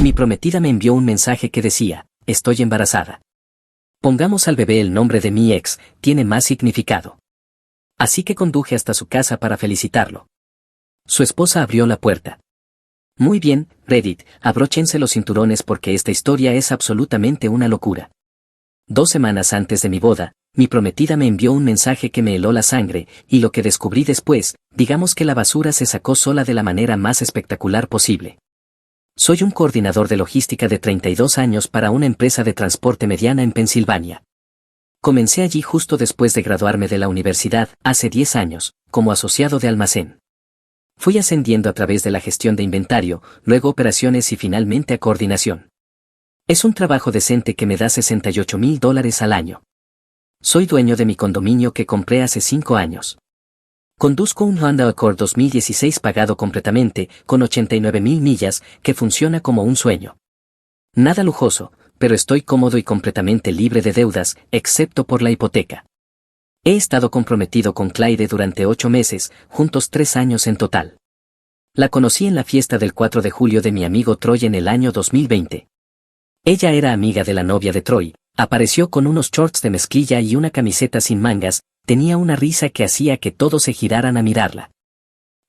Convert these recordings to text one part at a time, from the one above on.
Mi prometida me envió un mensaje que decía, estoy embarazada. Pongamos al bebé el nombre de mi ex, tiene más significado. Así que conduje hasta su casa para felicitarlo. Su esposa abrió la puerta. Muy bien, Reddit, abróchense los cinturones porque esta historia es absolutamente una locura. 2 semanas antes de mi boda, mi prometida me envió un mensaje que me heló la sangre, y lo que descubrí después, digamos que la basura se sacó sola de la manera más espectacular posible. Soy un coordinador de logística de 32 años para una empresa de transporte mediana en Pensilvania. Comencé allí justo después de graduarme de la universidad, hace 10 años, como asociado de almacén. Fui ascendiendo a través de la gestión de inventario, luego operaciones y finalmente a coordinación. Es un trabajo decente que me da $68,000 al año. Soy dueño de mi condominio que compré hace 5 años. Conduzco un Honda Accord 2016 pagado completamente, con 89,000 millas, que funciona como un sueño. Nada lujoso, pero estoy cómodo y completamente libre de deudas, excepto por la hipoteca. He estado comprometido con Clyde durante 8 meses, juntos 3 años en total. La conocí en la fiesta del 4 de julio de mi amigo Troy en el año 2020. Ella era amiga de la novia de Troy, apareció con unos shorts de mezclilla y una camiseta sin mangas, tenía una risa que hacía que todos se giraran a mirarla.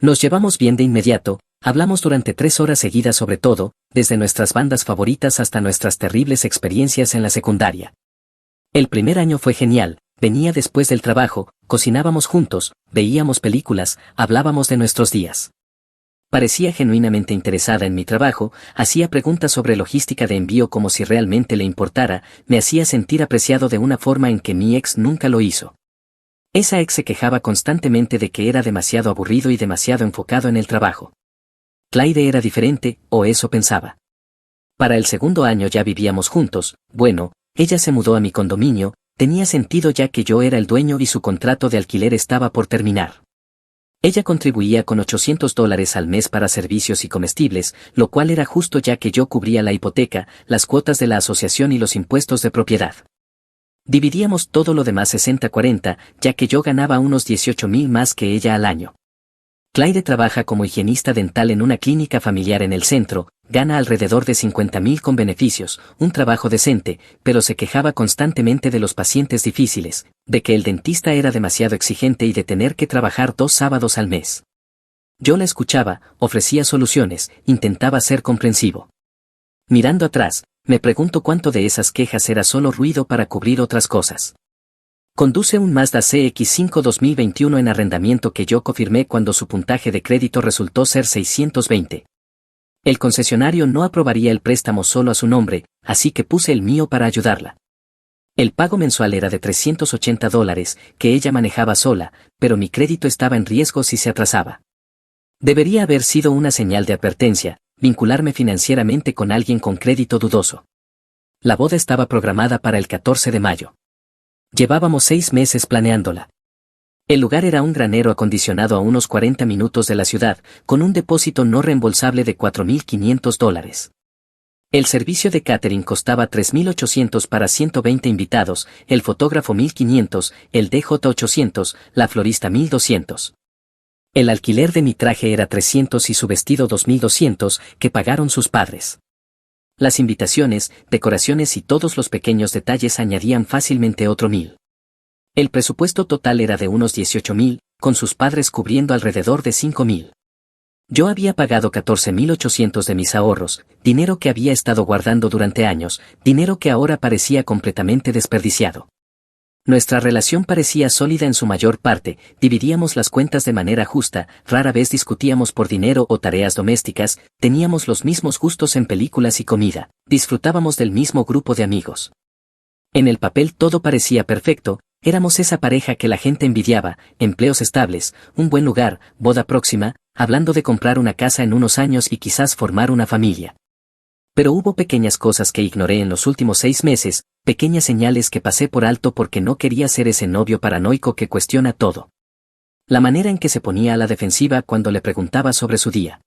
Nos llevamos bien de inmediato, hablamos durante 3 horas seguidas sobre todo, desde nuestras bandas favoritas hasta nuestras terribles experiencias en la secundaria. El primer año fue genial, venía después del trabajo, cocinábamos juntos, veíamos películas, hablábamos de nuestros días. Parecía genuinamente interesada en mi trabajo, hacía preguntas sobre logística de envío como si realmente le importara, me hacía sentir apreciado de una forma en que mi ex nunca lo hizo. Esa ex se quejaba constantemente de que era demasiado aburrido y demasiado enfocado en el trabajo. Clyde era diferente, o eso pensaba. Para el segundo año ya vivíamos juntos, bueno, ella se mudó a mi condominio, tenía sentido ya que yo era el dueño y su contrato de alquiler estaba por terminar. Ella contribuía con $800 al mes para servicios y comestibles, lo cual era justo ya que yo cubría la hipoteca, las cuotas de la asociación y los impuestos de propiedad. Dividíamos todo lo demás 60-40, ya que yo ganaba unos 18,000 más que ella al año. Clyde trabaja como higienista dental en una clínica familiar en el centro, gana alrededor de 50,000 con beneficios, un trabajo decente, pero se quejaba constantemente de los pacientes difíciles, de que el dentista era demasiado exigente y de tener que trabajar 2 sábados al mes. Yo la escuchaba, ofrecía soluciones, intentaba ser comprensivo. Mirando atrás, me pregunto cuánto de esas quejas era solo ruido para cubrir otras cosas. Conduce un Mazda CX-5 2021 en arrendamiento que yo confirmé cuando su puntaje de crédito resultó ser 620. El concesionario no aprobaría el préstamo solo a su nombre, así que puse el mío para ayudarla. El pago mensual era de $380, que ella manejaba sola, pero mi crédito estaba en riesgo si se atrasaba. Debería haber sido una señal de advertencia, vincularme financieramente con alguien con crédito dudoso. La boda estaba programada para el 14 de mayo. Llevábamos 6 meses planeándola. El lugar era un granero acondicionado a unos 40 minutos de la ciudad, con un depósito no reembolsable de $4,500. El servicio de catering costaba $3,800 para 120 invitados, el fotógrafo $1,500, el DJ $800, la florista $1,200. El alquiler de mi traje era $300 y su vestido $2,200, que pagaron sus padres. Las invitaciones, decoraciones y todos los pequeños detalles añadían fácilmente otro $1,000. El presupuesto total era de unos $18,000, con sus padres cubriendo alrededor de $5,000. Yo había pagado $14,800 de mis ahorros, dinero que había estado guardando durante años, dinero que ahora parecía completamente desperdiciado. Nuestra relación parecía sólida en su mayor parte, dividíamos las cuentas de manera justa, rara vez discutíamos por dinero o tareas domésticas, teníamos los mismos gustos en películas y comida, disfrutábamos del mismo grupo de amigos. En el papel todo parecía perfecto, éramos esa pareja que la gente envidiaba, empleos estables, un buen lugar, boda próxima, hablando de comprar una casa en unos años y quizás formar una familia. Pero hubo pequeñas cosas que ignoré en los últimos 6 meses, pequeñas señales que pasé por alto porque no quería ser ese novio paranoico que cuestiona todo. La manera en que se ponía a la defensiva cuando le preguntaba sobre su día.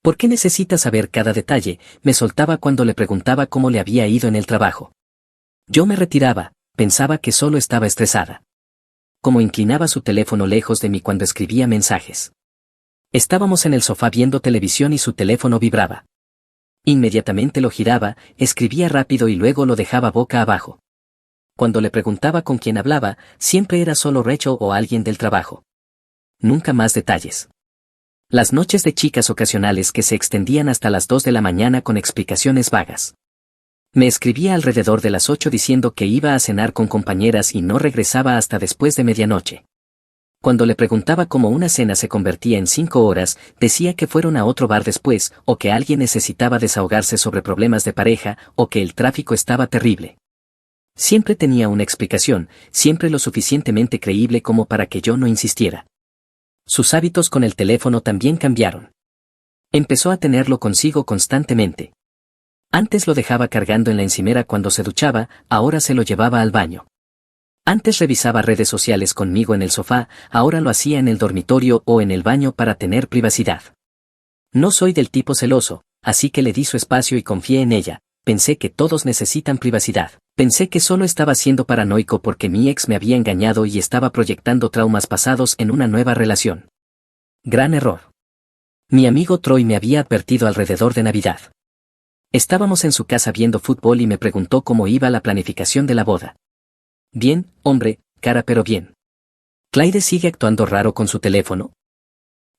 ¿Por qué necesita saber cada detalle? Me soltaba cuando le preguntaba cómo le había ido en el trabajo. Yo me retiraba, pensaba que solo estaba estresada. Como inclinaba su teléfono lejos de mí cuando escribía mensajes. Estábamos en el sofá viendo televisión y su teléfono vibraba. Inmediatamente lo giraba, escribía rápido y luego lo dejaba boca abajo. Cuando le preguntaba con quién hablaba, siempre era solo Rachel o alguien del trabajo. Nunca más detalles. Las noches de chicas ocasionales que se extendían hasta las 2 de la mañana con explicaciones vagas. Me escribía alrededor de las 8 diciendo que iba a cenar con compañeras y no regresaba hasta después de medianoche. Cuando le preguntaba cómo una cena se convertía en 5 horas, decía que fueron a otro bar después, o que alguien necesitaba desahogarse sobre problemas de pareja, o que el tráfico estaba terrible. Siempre tenía una explicación, siempre lo suficientemente creíble como para que yo no insistiera. Sus hábitos con el teléfono también cambiaron. Empezó a tenerlo consigo constantemente. Antes lo dejaba cargando en la encimera cuando se duchaba, ahora se lo llevaba al baño. Antes revisaba redes sociales conmigo en el sofá, ahora lo hacía en el dormitorio o en el baño para tener privacidad. No soy del tipo celoso, así que le di su espacio y confié en ella. Pensé que todos necesitan privacidad. Pensé que solo estaba siendo paranoico porque mi ex me había engañado y estaba proyectando traumas pasados en una nueva relación. Gran error. Mi amigo Troy me había advertido alrededor de Navidad. Estábamos en su casa viendo fútbol y me preguntó cómo iba la planificación de la boda. Bien, hombre, cara pero bien. ¿Clyde sigue actuando raro con su teléfono?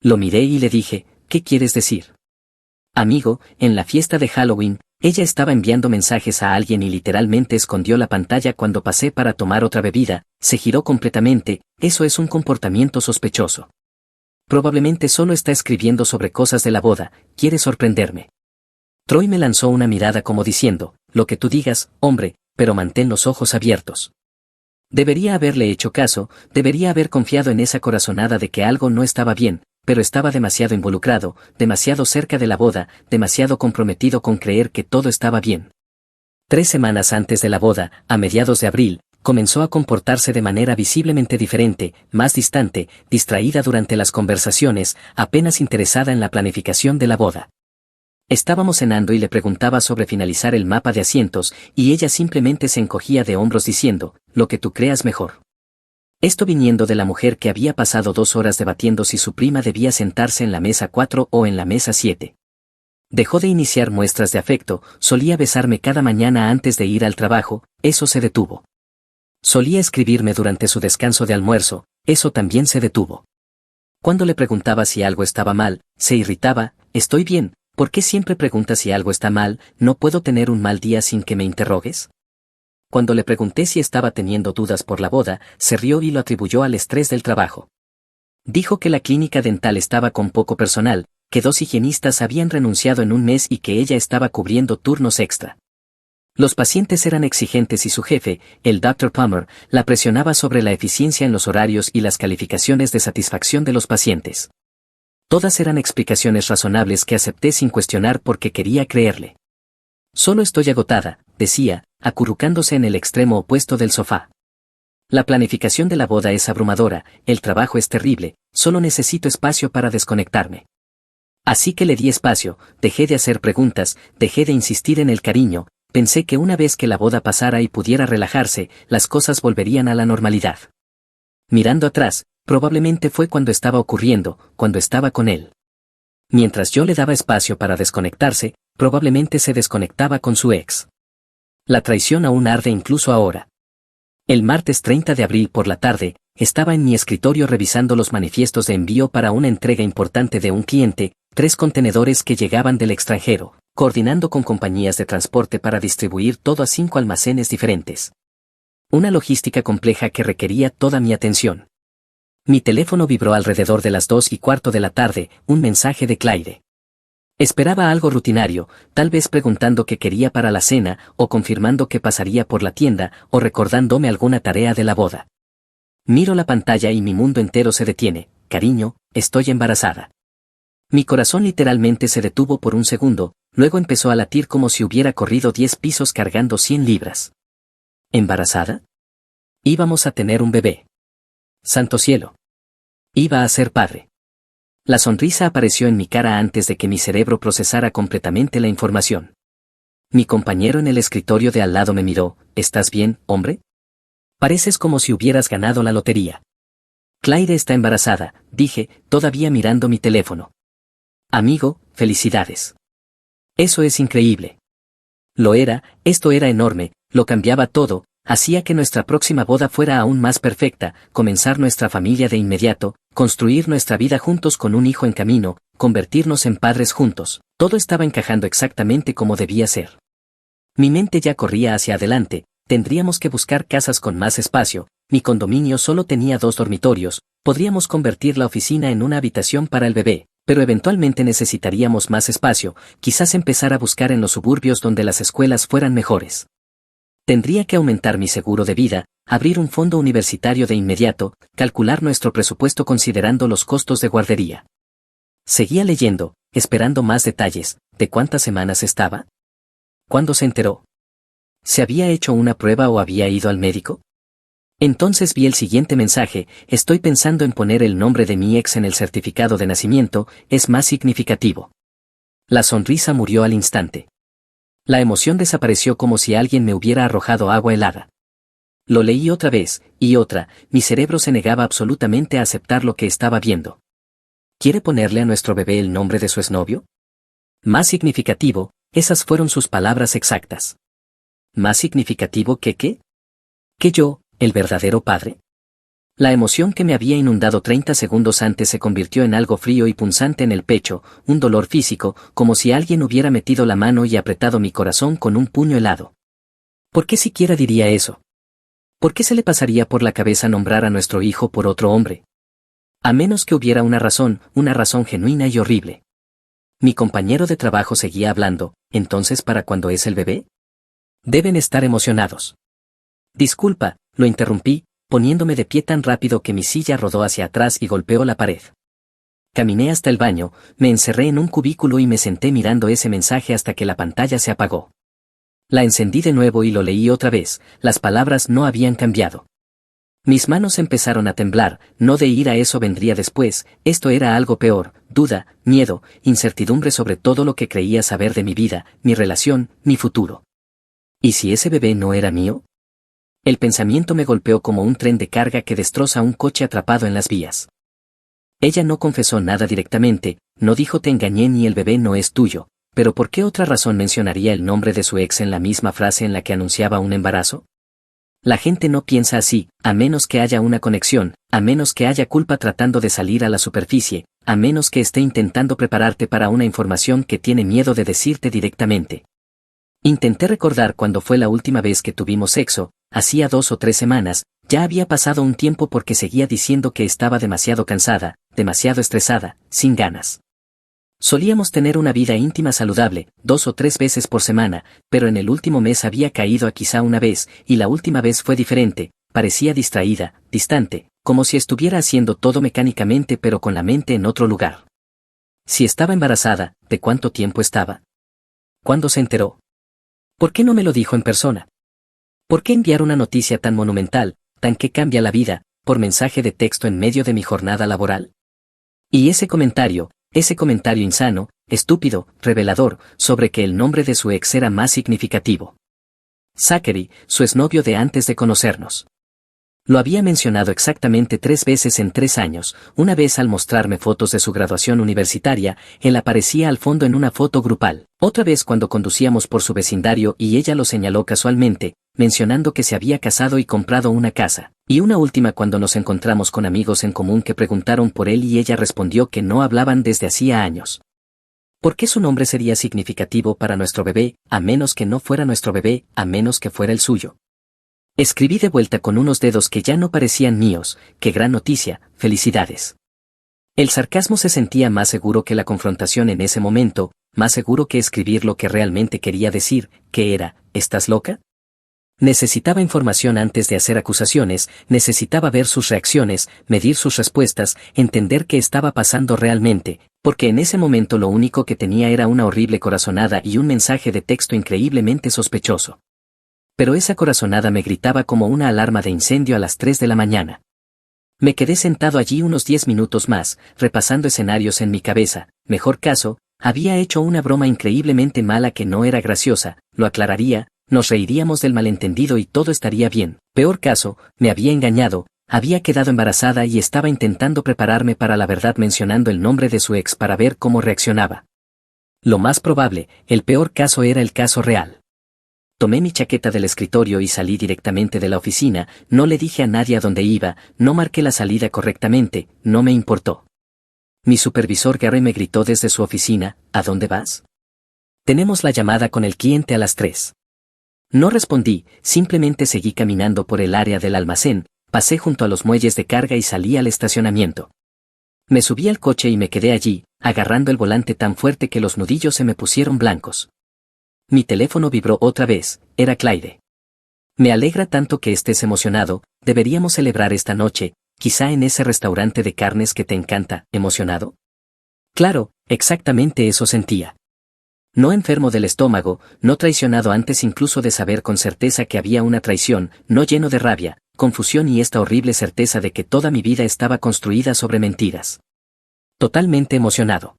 Lo miré y le dije, ¿qué quieres decir? Amigo, en la fiesta de Halloween, ella estaba enviando mensajes a alguien y literalmente escondió la pantalla cuando pasé para tomar otra bebida, se giró completamente, eso es un comportamiento sospechoso. Probablemente solo está escribiendo sobre cosas de la boda, quiere sorprenderme. Troy me lanzó una mirada como diciendo, lo que tú digas, hombre, pero mantén los ojos abiertos. Debería haberle hecho caso, debería haber confiado en esa corazonada de que algo no estaba bien, pero estaba demasiado involucrado, demasiado cerca de la boda, demasiado comprometido con creer que todo estaba bien. 3 semanas antes de la boda, a mediados de abril, comenzó a comportarse de manera visiblemente diferente, más distante, distraída durante las conversaciones, apenas interesada en la planificación de la boda. Estábamos cenando y le preguntaba sobre finalizar el mapa de asientos, y ella simplemente se encogía de hombros diciendo, lo que tú creas mejor. Esto viniendo de la mujer que había pasado 2 horas debatiendo si su prima debía sentarse en la mesa 4 o en la mesa 7. Dejó de iniciar muestras de afecto, solía besarme cada mañana antes de ir al trabajo, eso se detuvo. Solía escribirme durante su descanso de almuerzo, eso también se detuvo. Cuando le preguntaba si algo estaba mal, se irritaba, estoy bien. ¿Por qué siempre preguntas si algo está mal? ¿No puedo tener un mal día sin que me interrogues? Cuando le pregunté si estaba teniendo dudas por la boda, se rió y lo atribuyó al estrés del trabajo. Dijo que la clínica dental estaba con poco personal, que 2 higienistas habían renunciado en un mes y que ella estaba cubriendo turnos extra. Los pacientes eran exigentes y su jefe, el Dr. Palmer, la presionaba sobre la eficiencia en los horarios y las calificaciones de satisfacción de los pacientes. Todas eran explicaciones razonables que acepté sin cuestionar porque quería creerle. Solo estoy agotada, decía, acurrucándose en el extremo opuesto del sofá. La planificación de la boda es abrumadora, el trabajo es terrible, solo necesito espacio para desconectarme. Así que le di espacio, dejé de hacer preguntas, dejé de insistir en el cariño, pensé que una vez que la boda pasara y pudiera relajarse, las cosas volverían a la normalidad. Mirando atrás, probablemente fue cuando estaba ocurriendo, cuando estaba con él. Mientras yo le daba espacio para desconectarse, probablemente se desconectaba con su ex. La traición aún arde incluso ahora. El martes 30 de abril por la tarde, estaba en mi escritorio revisando los manifiestos de envío para una entrega importante de un cliente, 3 contenedores que llegaban del extranjero, coordinando con compañías de transporte para distribuir todo a 5 almacenes diferentes. Una logística compleja que requería toda mi atención. Mi teléfono vibró alrededor de las 2:15 de la tarde, un mensaje de Clyde. Esperaba algo rutinario, tal vez preguntando qué quería para la cena, o confirmando que pasaría por la tienda, o recordándome alguna tarea de la boda. Miro la pantalla y mi mundo entero se detiene, cariño, estoy embarazada. Mi corazón literalmente se detuvo por un segundo, luego empezó a latir como si hubiera corrido 10 pisos cargando 100 libras. ¿Embarazada? Íbamos a tener un bebé. Santo cielo. Iba a ser padre. La sonrisa apareció en mi cara antes de que mi cerebro procesara completamente la información. Mi compañero en el escritorio de al lado me miró, ¿estás bien, hombre? Pareces como si hubieras ganado la lotería. Clyde está embarazada, dije, todavía mirando mi teléfono. Amigo, felicidades. Eso es increíble. Lo era, esto era enorme, lo cambiaba todo, hacía que nuestra próxima boda fuera aún más perfecta, comenzar nuestra familia de inmediato, construir nuestra vida juntos con un hijo en camino, convertirnos en padres juntos, todo estaba encajando exactamente como debía ser. Mi mente ya corría hacia adelante, tendríamos que buscar casas con más espacio, mi condominio solo tenía 2 dormitorios, podríamos convertir la oficina en una habitación para el bebé, pero eventualmente necesitaríamos más espacio, quizás empezar a buscar en los suburbios donde las escuelas fueran mejores. Tendría que aumentar mi seguro de vida, abrir un fondo universitario de inmediato, calcular nuestro presupuesto considerando los costos de guardería. Seguía leyendo, esperando más detalles. ¿De cuántas semanas estaba? ¿Cuándo se enteró? ¿Se había hecho una prueba o había ido al médico? Entonces vi el siguiente mensaje: estoy pensando en poner el nombre de mi ex en el certificado de nacimiento, es más significativo. La sonrisa murió al instante. La emoción desapareció como si alguien me hubiera arrojado agua helada. Lo leí otra vez, y otra, mi cerebro se negaba absolutamente a aceptar lo que estaba viendo. ¿Quiere ponerle a nuestro bebé el nombre de su exnovio? Más significativo, esas fueron sus palabras exactas. ¿Más significativo que qué? ¿Que yo, el verdadero padre? La emoción que me había inundado 30 segundos antes se convirtió en algo frío y punzante en el pecho, un dolor físico, como si alguien hubiera metido la mano y apretado mi corazón con un puño helado. ¿Por qué siquiera diría eso? ¿Por qué se le pasaría por la cabeza nombrar a nuestro hijo por otro hombre? A menos que hubiera una razón genuina y horrible. Mi compañero de trabajo seguía hablando. ¿Entonces para cuándo es el bebé? Deben estar emocionados. Disculpa, lo interrumpí, poniéndome de pie tan rápido que mi silla rodó hacia atrás y golpeó la pared. Caminé hasta el baño, me encerré en un cubículo y me senté mirando ese mensaje hasta que la pantalla se apagó. La encendí de nuevo y lo leí otra vez, las palabras no habían cambiado. Mis manos empezaron a temblar, no de ir a eso vendría después, esto era algo peor, duda, miedo, incertidumbre sobre todo lo que creía saber de mi vida, mi relación, mi futuro. ¿Y si ese bebé no era mío? El pensamiento me golpeó como un tren de carga que destroza un coche atrapado en las vías. Ella no confesó nada directamente, no dijo te engañé ni el bebé no es tuyo, pero ¿por qué otra razón mencionaría el nombre de su ex en la misma frase en la que anunciaba un embarazo? La gente no piensa así, a menos que haya una conexión, a menos que haya culpa tratando de salir a la superficie, a menos que esté intentando prepararte para una información que tiene miedo de decirte directamente. Intenté recordar cuándo fue la última vez que tuvimos sexo, hacía 2 o 3 semanas, ya había pasado un tiempo porque seguía diciendo que estaba demasiado cansada, demasiado estresada, sin ganas. Solíamos tener una vida íntima saludable, 2 o 3 veces por semana, pero en el último mes había caído a quizá una vez, y la última vez fue diferente, parecía distraída, distante, como si estuviera haciendo todo mecánicamente pero con la mente en otro lugar. Si estaba embarazada, ¿de cuánto tiempo estaba? ¿Cuándo se enteró? ¿Por qué no me lo dijo en persona? ¿Por qué enviar una noticia tan monumental, tan que cambia la vida, por mensaje de texto en medio de mi jornada laboral? Y ese comentario insano, estúpido, revelador, sobre que el nombre de su ex era más significativo. Zachary, su exnovio de antes de conocernos. Lo había mencionado exactamente 3 veces en 3 años, una vez al mostrarme fotos de su graduación universitaria, él aparecía al fondo en una foto grupal, otra vez cuando conducíamos por su vecindario y ella lo señaló casualmente, mencionando que se había casado y comprado una casa, y una última cuando nos encontramos con amigos en común que preguntaron por él y ella respondió que no hablaban desde hacía años. ¿Por qué su nombre sería significativo para nuestro bebé, a menos que no fuera nuestro bebé, a menos que fuera el suyo? Escribí de vuelta con unos dedos que ya no parecían míos. ¡Qué gran noticia! ¡Felicidades! El sarcasmo se sentía más seguro que la confrontación en ese momento, más seguro que escribir lo que realmente quería decir, que era, ¿estás loca? Necesitaba información antes de hacer acusaciones, necesitaba ver sus reacciones, medir sus respuestas, entender qué estaba pasando realmente, porque en ese momento lo único que tenía era una horrible corazonada y un mensaje de texto increíblemente sospechoso. Pero esa corazonada me gritaba como una alarma de incendio a las 3 de la mañana. Me quedé sentado allí unos 10 minutos más, repasando escenarios en mi cabeza. Mejor caso, había hecho una broma increíblemente mala que no era graciosa, lo aclararía, nos reiríamos del malentendido y todo estaría bien. Peor caso, me había engañado, había quedado embarazada y estaba intentando prepararme para la verdad mencionando el nombre de su ex para ver cómo reaccionaba. Lo más probable, el peor caso era el caso real. Tomé mi chaqueta del escritorio y salí directamente de la oficina, no le dije a nadie a dónde iba, no marqué la salida correctamente, no me importó. Mi supervisor Gary me gritó desde su oficina, ¿a dónde vas? Tenemos la llamada con el cliente a las 3. No respondí, simplemente seguí caminando por el área del almacén, pasé junto a los muelles de carga y salí al estacionamiento. Me subí al coche y me quedé allí, agarrando el volante tan fuerte que los nudillos se me pusieron blancos. Mi teléfono vibró otra vez, era Clyde. Me alegra tanto que estés emocionado, deberíamos celebrar esta noche, quizá en ese restaurante de carnes que te encanta, ¿emocionado? Claro, exactamente eso sentía. No enfermo del estómago, no traicionado antes incluso de saber con certeza que había una traición, no lleno de rabia, confusión y esta horrible certeza de que toda mi vida estaba construida sobre mentiras. Totalmente emocionado.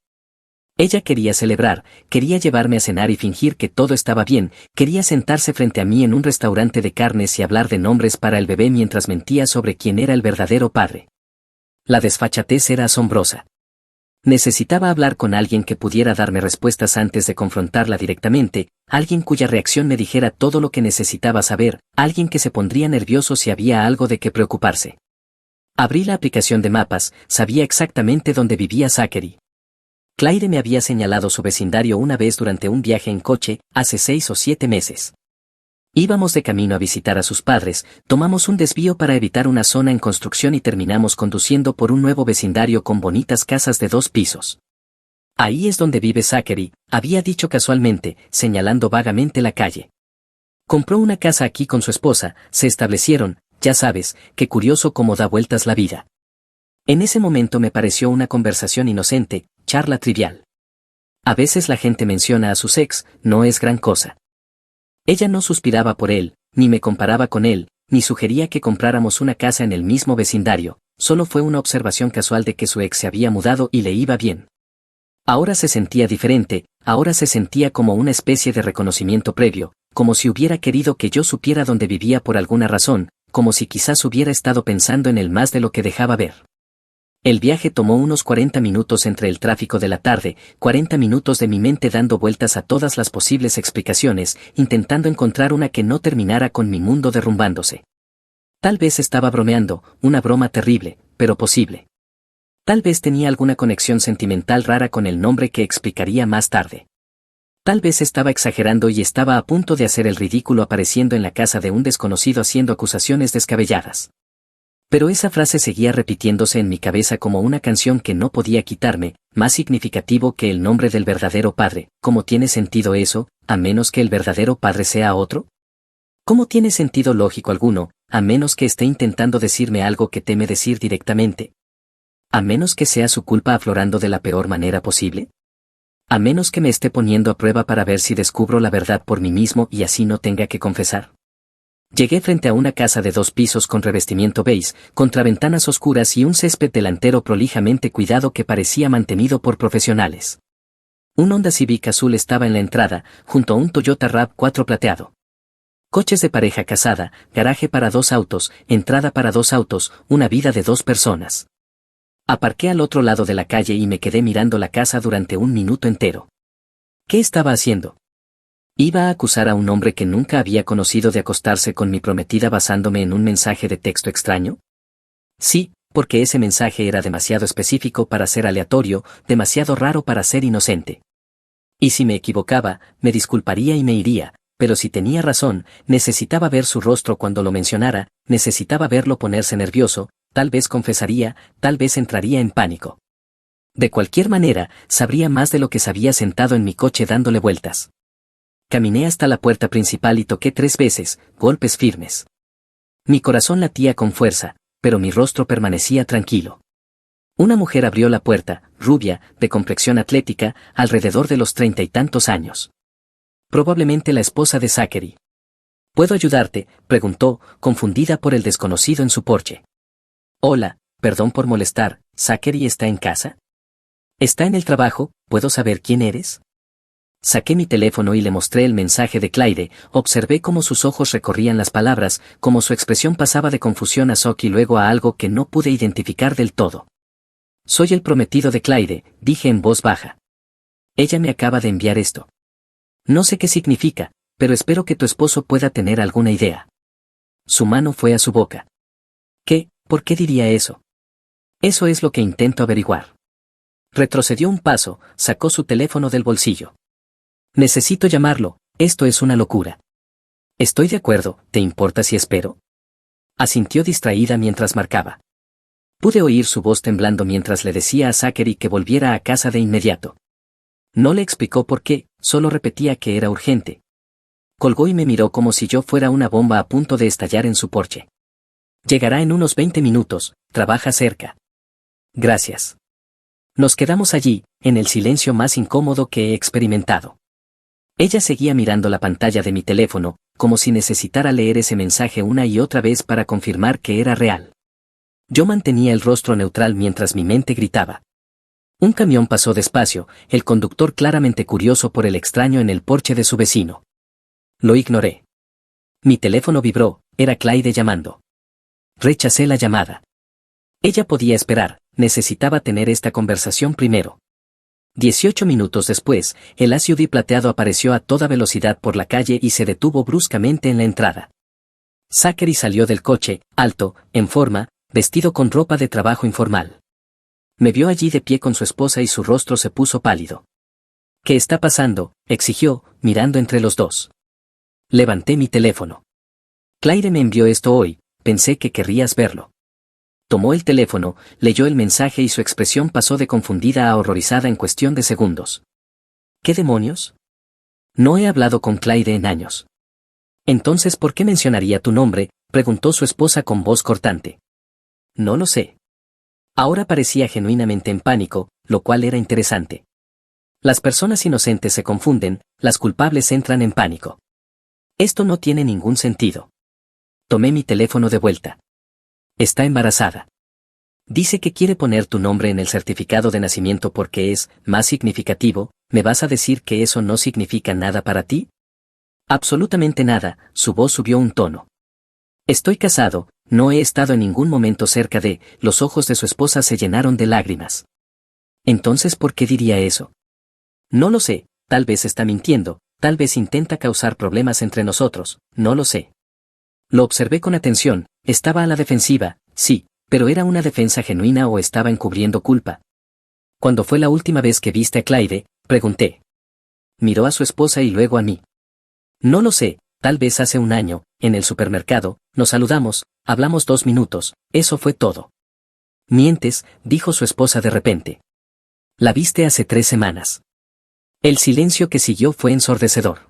Ella quería celebrar, quería llevarme a cenar y fingir que todo estaba bien, quería sentarse frente a mí en un restaurante de carnes y hablar de nombres para el bebé mientras mentía sobre quién era el verdadero padre. La desfachatez era asombrosa. Necesitaba hablar con alguien que pudiera darme respuestas antes de confrontarla directamente, alguien cuya reacción me dijera todo lo que necesitaba saber, alguien que se pondría nervioso si había algo de qué preocuparse. Abrí la aplicación de mapas, sabía exactamente dónde vivía Zachary. Clyde me había señalado su vecindario una vez durante un viaje en coche, hace 6 o 7 meses. Íbamos de camino a visitar a sus padres, tomamos un desvío para evitar una zona en construcción y terminamos conduciendo por un nuevo vecindario con bonitas casas de 2 pisos. Ahí es donde vive Zachary, había dicho casualmente, señalando vagamente la calle. Compró una casa aquí con su esposa, se establecieron, ya sabes, qué curioso cómo da vueltas la vida. En ese momento me pareció una conversación inocente, charla trivial. A veces la gente menciona a sus ex, no es gran cosa. Ella no suspiraba por él, ni me comparaba con él, ni sugería que compráramos una casa en el mismo vecindario, solo fue una observación casual de que su ex se había mudado y le iba bien. Ahora se sentía diferente, ahora se sentía como una especie de reconocimiento previo, como si hubiera querido que yo supiera dónde vivía por alguna razón, como si quizás hubiera estado pensando en él más de lo que dejaba ver. El viaje tomó unos 40 minutos entre el tráfico de la tarde, 40 minutos de mi mente dando vueltas a todas las posibles explicaciones, intentando encontrar una que no terminara con mi mundo derrumbándose. Tal vez estaba bromeando, una broma terrible, pero posible. Tal vez tenía alguna conexión sentimental rara con el nombre que explicaría más tarde. Tal vez estaba exagerando y estaba a punto de hacer el ridículo apareciendo en la casa de un desconocido haciendo acusaciones descabelladas. Pero esa frase seguía repitiéndose en mi cabeza como una canción que no podía quitarme, más significativo que el nombre del verdadero padre. ¿Cómo tiene sentido eso, a menos que el verdadero padre sea otro? ¿Cómo tiene sentido lógico alguno, a menos que esté intentando decirme algo que teme decir directamente? ¿A menos que sea su culpa aflorando de la peor manera posible? ¿A menos que me esté poniendo a prueba para ver si descubro la verdad por mí mismo y así no tenga que confesar? Llegué frente a una casa de 2 pisos con revestimiento beige, contraventanas oscuras y un césped delantero prolijamente cuidado que parecía mantenido por profesionales. Un Honda Civic azul estaba en la entrada, junto a un Toyota RAV4 plateado. Coches de pareja casada, garaje para 2 autos, entrada para 2 autos, una vida de 2 personas. Aparqué al otro lado de la calle y me quedé mirando la casa durante un minuto entero. ¿Qué estaba haciendo? ¿Iba a acusar a un hombre que nunca había conocido de acostarse con mi prometida basándome en un mensaje de texto extraño? Sí, porque ese mensaje era demasiado específico para ser aleatorio, demasiado raro para ser inocente. Y si me equivocaba, me disculparía y me iría, pero si tenía razón, necesitaba ver su rostro cuando lo mencionara, necesitaba verlo ponerse nervioso, tal vez confesaría, tal vez entraría en pánico. De cualquier manera, sabría más de lo que sabía sentado en mi coche dándole vueltas. Caminé hasta la puerta principal y toqué 3 veces, golpes firmes. Mi corazón latía con fuerza, pero mi rostro permanecía tranquilo. Una mujer abrió la puerta, rubia, de complexión atlética, alrededor de los 30 y tantos años. Probablemente la esposa de Zachary. ¿Puedo ayudarte?, preguntó, confundida por el desconocido en su porche. Hola, perdón por molestar, ¿Zachary está en casa? ¿Está en el trabajo? ¿Puedo saber quién eres? Saqué mi teléfono y le mostré el mensaje de Clyde, observé cómo sus ojos recorrían las palabras, cómo su expresión pasaba de confusión a shock y luego a algo que no pude identificar del todo. Soy el prometido de Clyde, dije en voz baja. Ella me acaba de enviar esto. No sé qué significa, pero espero que tu esposo pueda tener alguna idea. Su mano fue a su boca. ¿Qué? ¿Por qué diría eso? Eso es lo que intento averiguar. Retrocedió un paso, sacó su teléfono del bolsillo. Necesito llamarlo, esto es una locura. Estoy de acuerdo, ¿te importa si espero? Asintió distraída mientras marcaba. Pude oír su voz temblando mientras le decía a Zachary que volviera a casa de inmediato. No le explicó por qué, solo repetía que era urgente. Colgó y me miró como si yo fuera una bomba a punto de estallar en su porche. Llegará en unos 20 minutos, trabaja cerca. Gracias. Nos quedamos allí, en el silencio más incómodo que he experimentado. Ella seguía mirando la pantalla de mi teléfono, como si necesitara leer ese mensaje una y otra vez para confirmar que era real. Yo mantenía el rostro neutral mientras mi mente gritaba. Un camión pasó despacio, el conductor claramente curioso por el extraño en el porche de su vecino. Lo ignoré. Mi teléfono vibró, era Clyde llamando. Rechacé la llamada. Ella podía esperar, necesitaba tener esta conversación primero. 18 minutos después, el SUV plateado apareció a toda velocidad por la calle y se detuvo bruscamente en la entrada. Zachary salió del coche, alto, en forma, vestido con ropa de trabajo informal. Me vio allí de pie con su esposa y su rostro se puso pálido. ¿Qué está pasando?, exigió, mirando entre los dos. Levanté mi teléfono. Clyde me envió esto hoy, pensé que querrías verlo. Tomó el teléfono, leyó el mensaje y su expresión pasó de confundida a horrorizada en cuestión de segundos. ¿Qué demonios? No he hablado con Clyde en años. Entonces, ¿por qué mencionaría tu nombre?, preguntó su esposa con voz cortante. No lo sé. Ahora parecía genuinamente en pánico, lo cual era interesante. Las personas inocentes se confunden, las culpables entran en pánico. Esto no tiene ningún sentido. Tomé mi teléfono de vuelta. Está embarazada. Dice que quiere poner tu nombre en el certificado de nacimiento porque es más significativo. ¿Me vas a decir que eso no significa nada para ti? Absolutamente nada, su voz subió un tono. Estoy casado, no he estado en ningún momento cerca de. Los ojos de su esposa se llenaron de lágrimas. Entonces, ¿por qué diría eso? No lo sé, tal vez está mintiendo, tal vez intenta causar problemas entre nosotros, no lo sé. Lo observé con atención, estaba a la defensiva, sí, pero ¿era una defensa genuina o estaba encubriendo culpa? ¿Cuándo fue la última vez que viste a Clyde?, pregunté. Miró a su esposa y luego a mí. No lo sé, tal vez hace un año, en el supermercado, nos saludamos, hablamos 2 minutos, eso fue todo. Mientes, dijo su esposa de repente. La viste hace 3 semanas. El silencio que siguió fue ensordecedor.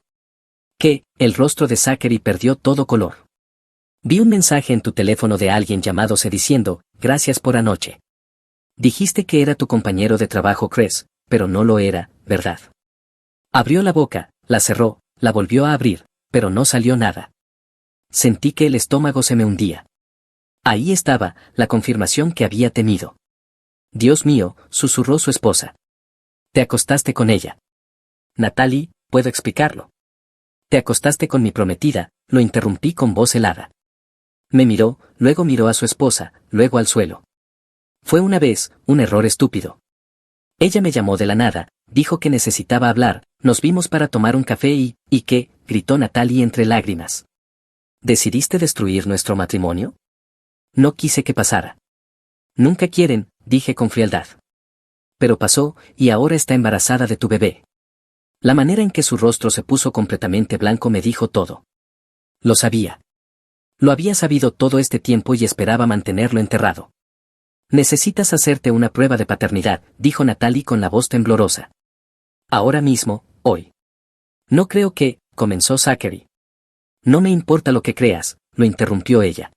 ¿Qué? El rostro de Zachary perdió todo color. Vi un mensaje en tu teléfono de alguien llamándose diciendo, gracias por anoche. Dijiste que era tu compañero de trabajo Chris, pero no lo era, ¿verdad? Abrió la boca, la cerró, la volvió a abrir, pero no salió nada. Sentí que el estómago se me hundía. Ahí estaba, la confirmación que había temido. Dios mío, susurró su esposa. Te acostaste con ella. Natalie, puedo explicarlo. Te acostaste con mi prometida, lo interrumpí con voz helada. Me miró, luego miró a su esposa, luego al suelo. Fue una vez, un error estúpido. Ella me llamó de la nada, dijo que necesitaba hablar, nos vimos para tomar un café ¿y qué?, gritó Natalie entre lágrimas. ¿Decidiste destruir nuestro matrimonio? No quise que pasara. Nunca quieren, dije con frialdad. Pero pasó, y ahora está embarazada de tu bebé. La manera en que su rostro se puso completamente blanco me dijo todo. Lo sabía. Lo había sabido todo este tiempo y esperaba mantenerlo enterrado. Necesitas hacerte una prueba de paternidad, dijo Natalie con la voz temblorosa. Ahora mismo, hoy. No creo que, comenzó Zachary. No me importa lo que creas, lo interrumpió ella.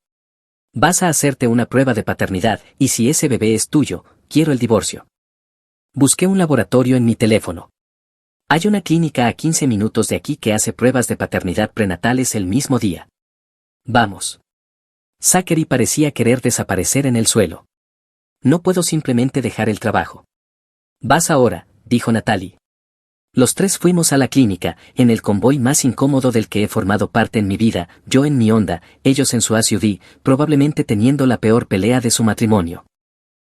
Vas a hacerte una prueba de paternidad, y si ese bebé es tuyo, quiero el divorcio. Busqué un laboratorio en mi teléfono. Hay una clínica a 15 minutos de aquí que hace pruebas de paternidad prenatales el mismo día. Vamos. Zachary parecía querer desaparecer en el suelo. No puedo simplemente dejar el trabajo. Vas ahora, dijo Natalie. Los 3 fuimos a la clínica, en el convoy más incómodo del que he formado parte en mi vida, yo en mi Honda, ellos en su SUV, probablemente teniendo la peor pelea de su matrimonio.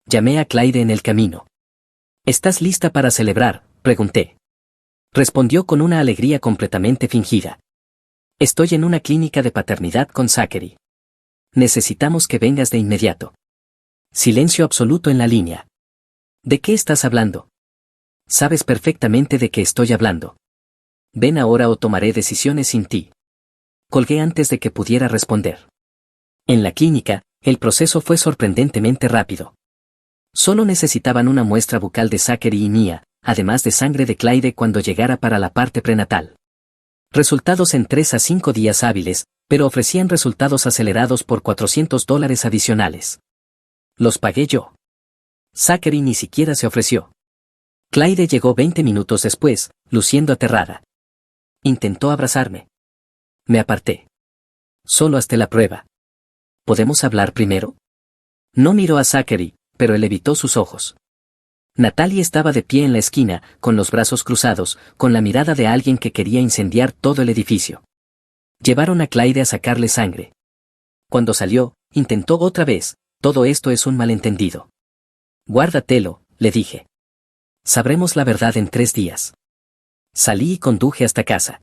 Llamé a Clyde en el camino. ¿Estás lista para celebrar?, pregunté. Respondió con una alegría completamente fingida. Estoy en una clínica de paternidad con Zachary. Necesitamos que vengas de inmediato. Silencio absoluto en la línea. ¿De qué estás hablando? Sabes perfectamente de qué estoy hablando. Ven ahora o tomaré decisiones sin ti. Colgué antes de que pudiera responder. En la clínica, el proceso fue sorprendentemente rápido. Solo necesitaban una muestra bucal de Zachary y mía, además de sangre de Clyde cuando llegara para la parte prenatal. Resultados en 3 a 5 días hábiles, pero ofrecían resultados acelerados por $400 adicionales. Los pagué yo. Zachary ni siquiera se ofreció. Clyde llegó 20 minutos después, luciendo aterrada. Intentó abrazarme. Me aparté. Solo hasta la prueba. ¿Podemos hablar primero? No miró a Zachary, pero él evitó sus ojos. Natalie estaba de pie en la esquina, con los brazos cruzados, con la mirada de alguien que quería incendiar todo el edificio. Llevaron a Clyde a sacarle sangre. Cuando salió, intentó otra vez, todo esto es un malentendido. Guárdatelo, le dije. Sabremos la verdad en 3 días. Salí y conduje hasta casa.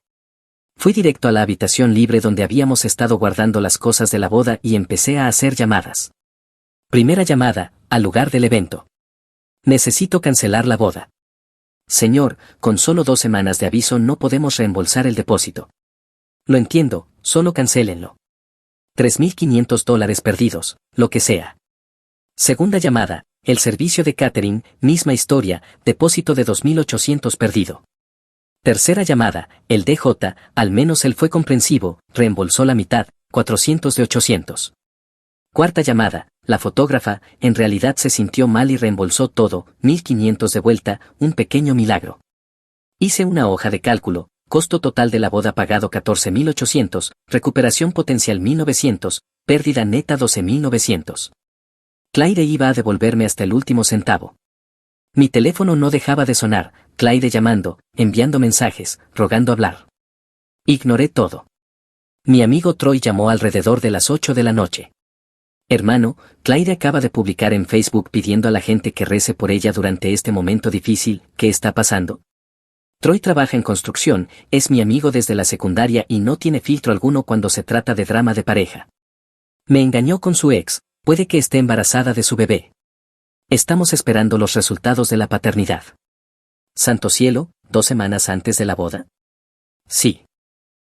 Fui directo a la habitación libre donde habíamos estado guardando las cosas de la boda y empecé a hacer llamadas. Primera llamada, al lugar del evento. Necesito cancelar la boda. Señor, con solo 2 semanas de aviso no podemos reembolsar el depósito. Lo entiendo, solo cancélenlo. $3,500 perdidos, lo que sea. Segunda llamada, el servicio de catering, misma historia, depósito de 2,800 perdido. Tercera llamada, el DJ, al menos él fue comprensivo, reembolsó la mitad, 400 de 800. Cuarta llamada, la fotógrafa, en realidad se sintió mal y reembolsó todo, 1,500 de vuelta, un pequeño milagro. Hice una hoja de cálculo, costo total de la boda pagado 14,800, recuperación potencial 1,900, pérdida neta 12,900. Clyde iba a devolverme hasta el último centavo. Mi teléfono no dejaba de sonar, Clyde llamando, enviando mensajes, rogando hablar. Ignoré todo. Mi amigo Troy llamó alrededor de las 8 de la noche. Hermano, Clyde acaba de publicar en Facebook pidiendo a la gente que rece por ella durante este momento difícil, ¿qué está pasando? Troy trabaja en construcción, es mi amigo desde la secundaria y no tiene filtro alguno cuando se trata de drama de pareja. Me engañó con su ex, puede que esté embarazada de su bebé. Estamos esperando los resultados de la paternidad. Santo cielo, 2 semanas antes de la boda. Sí.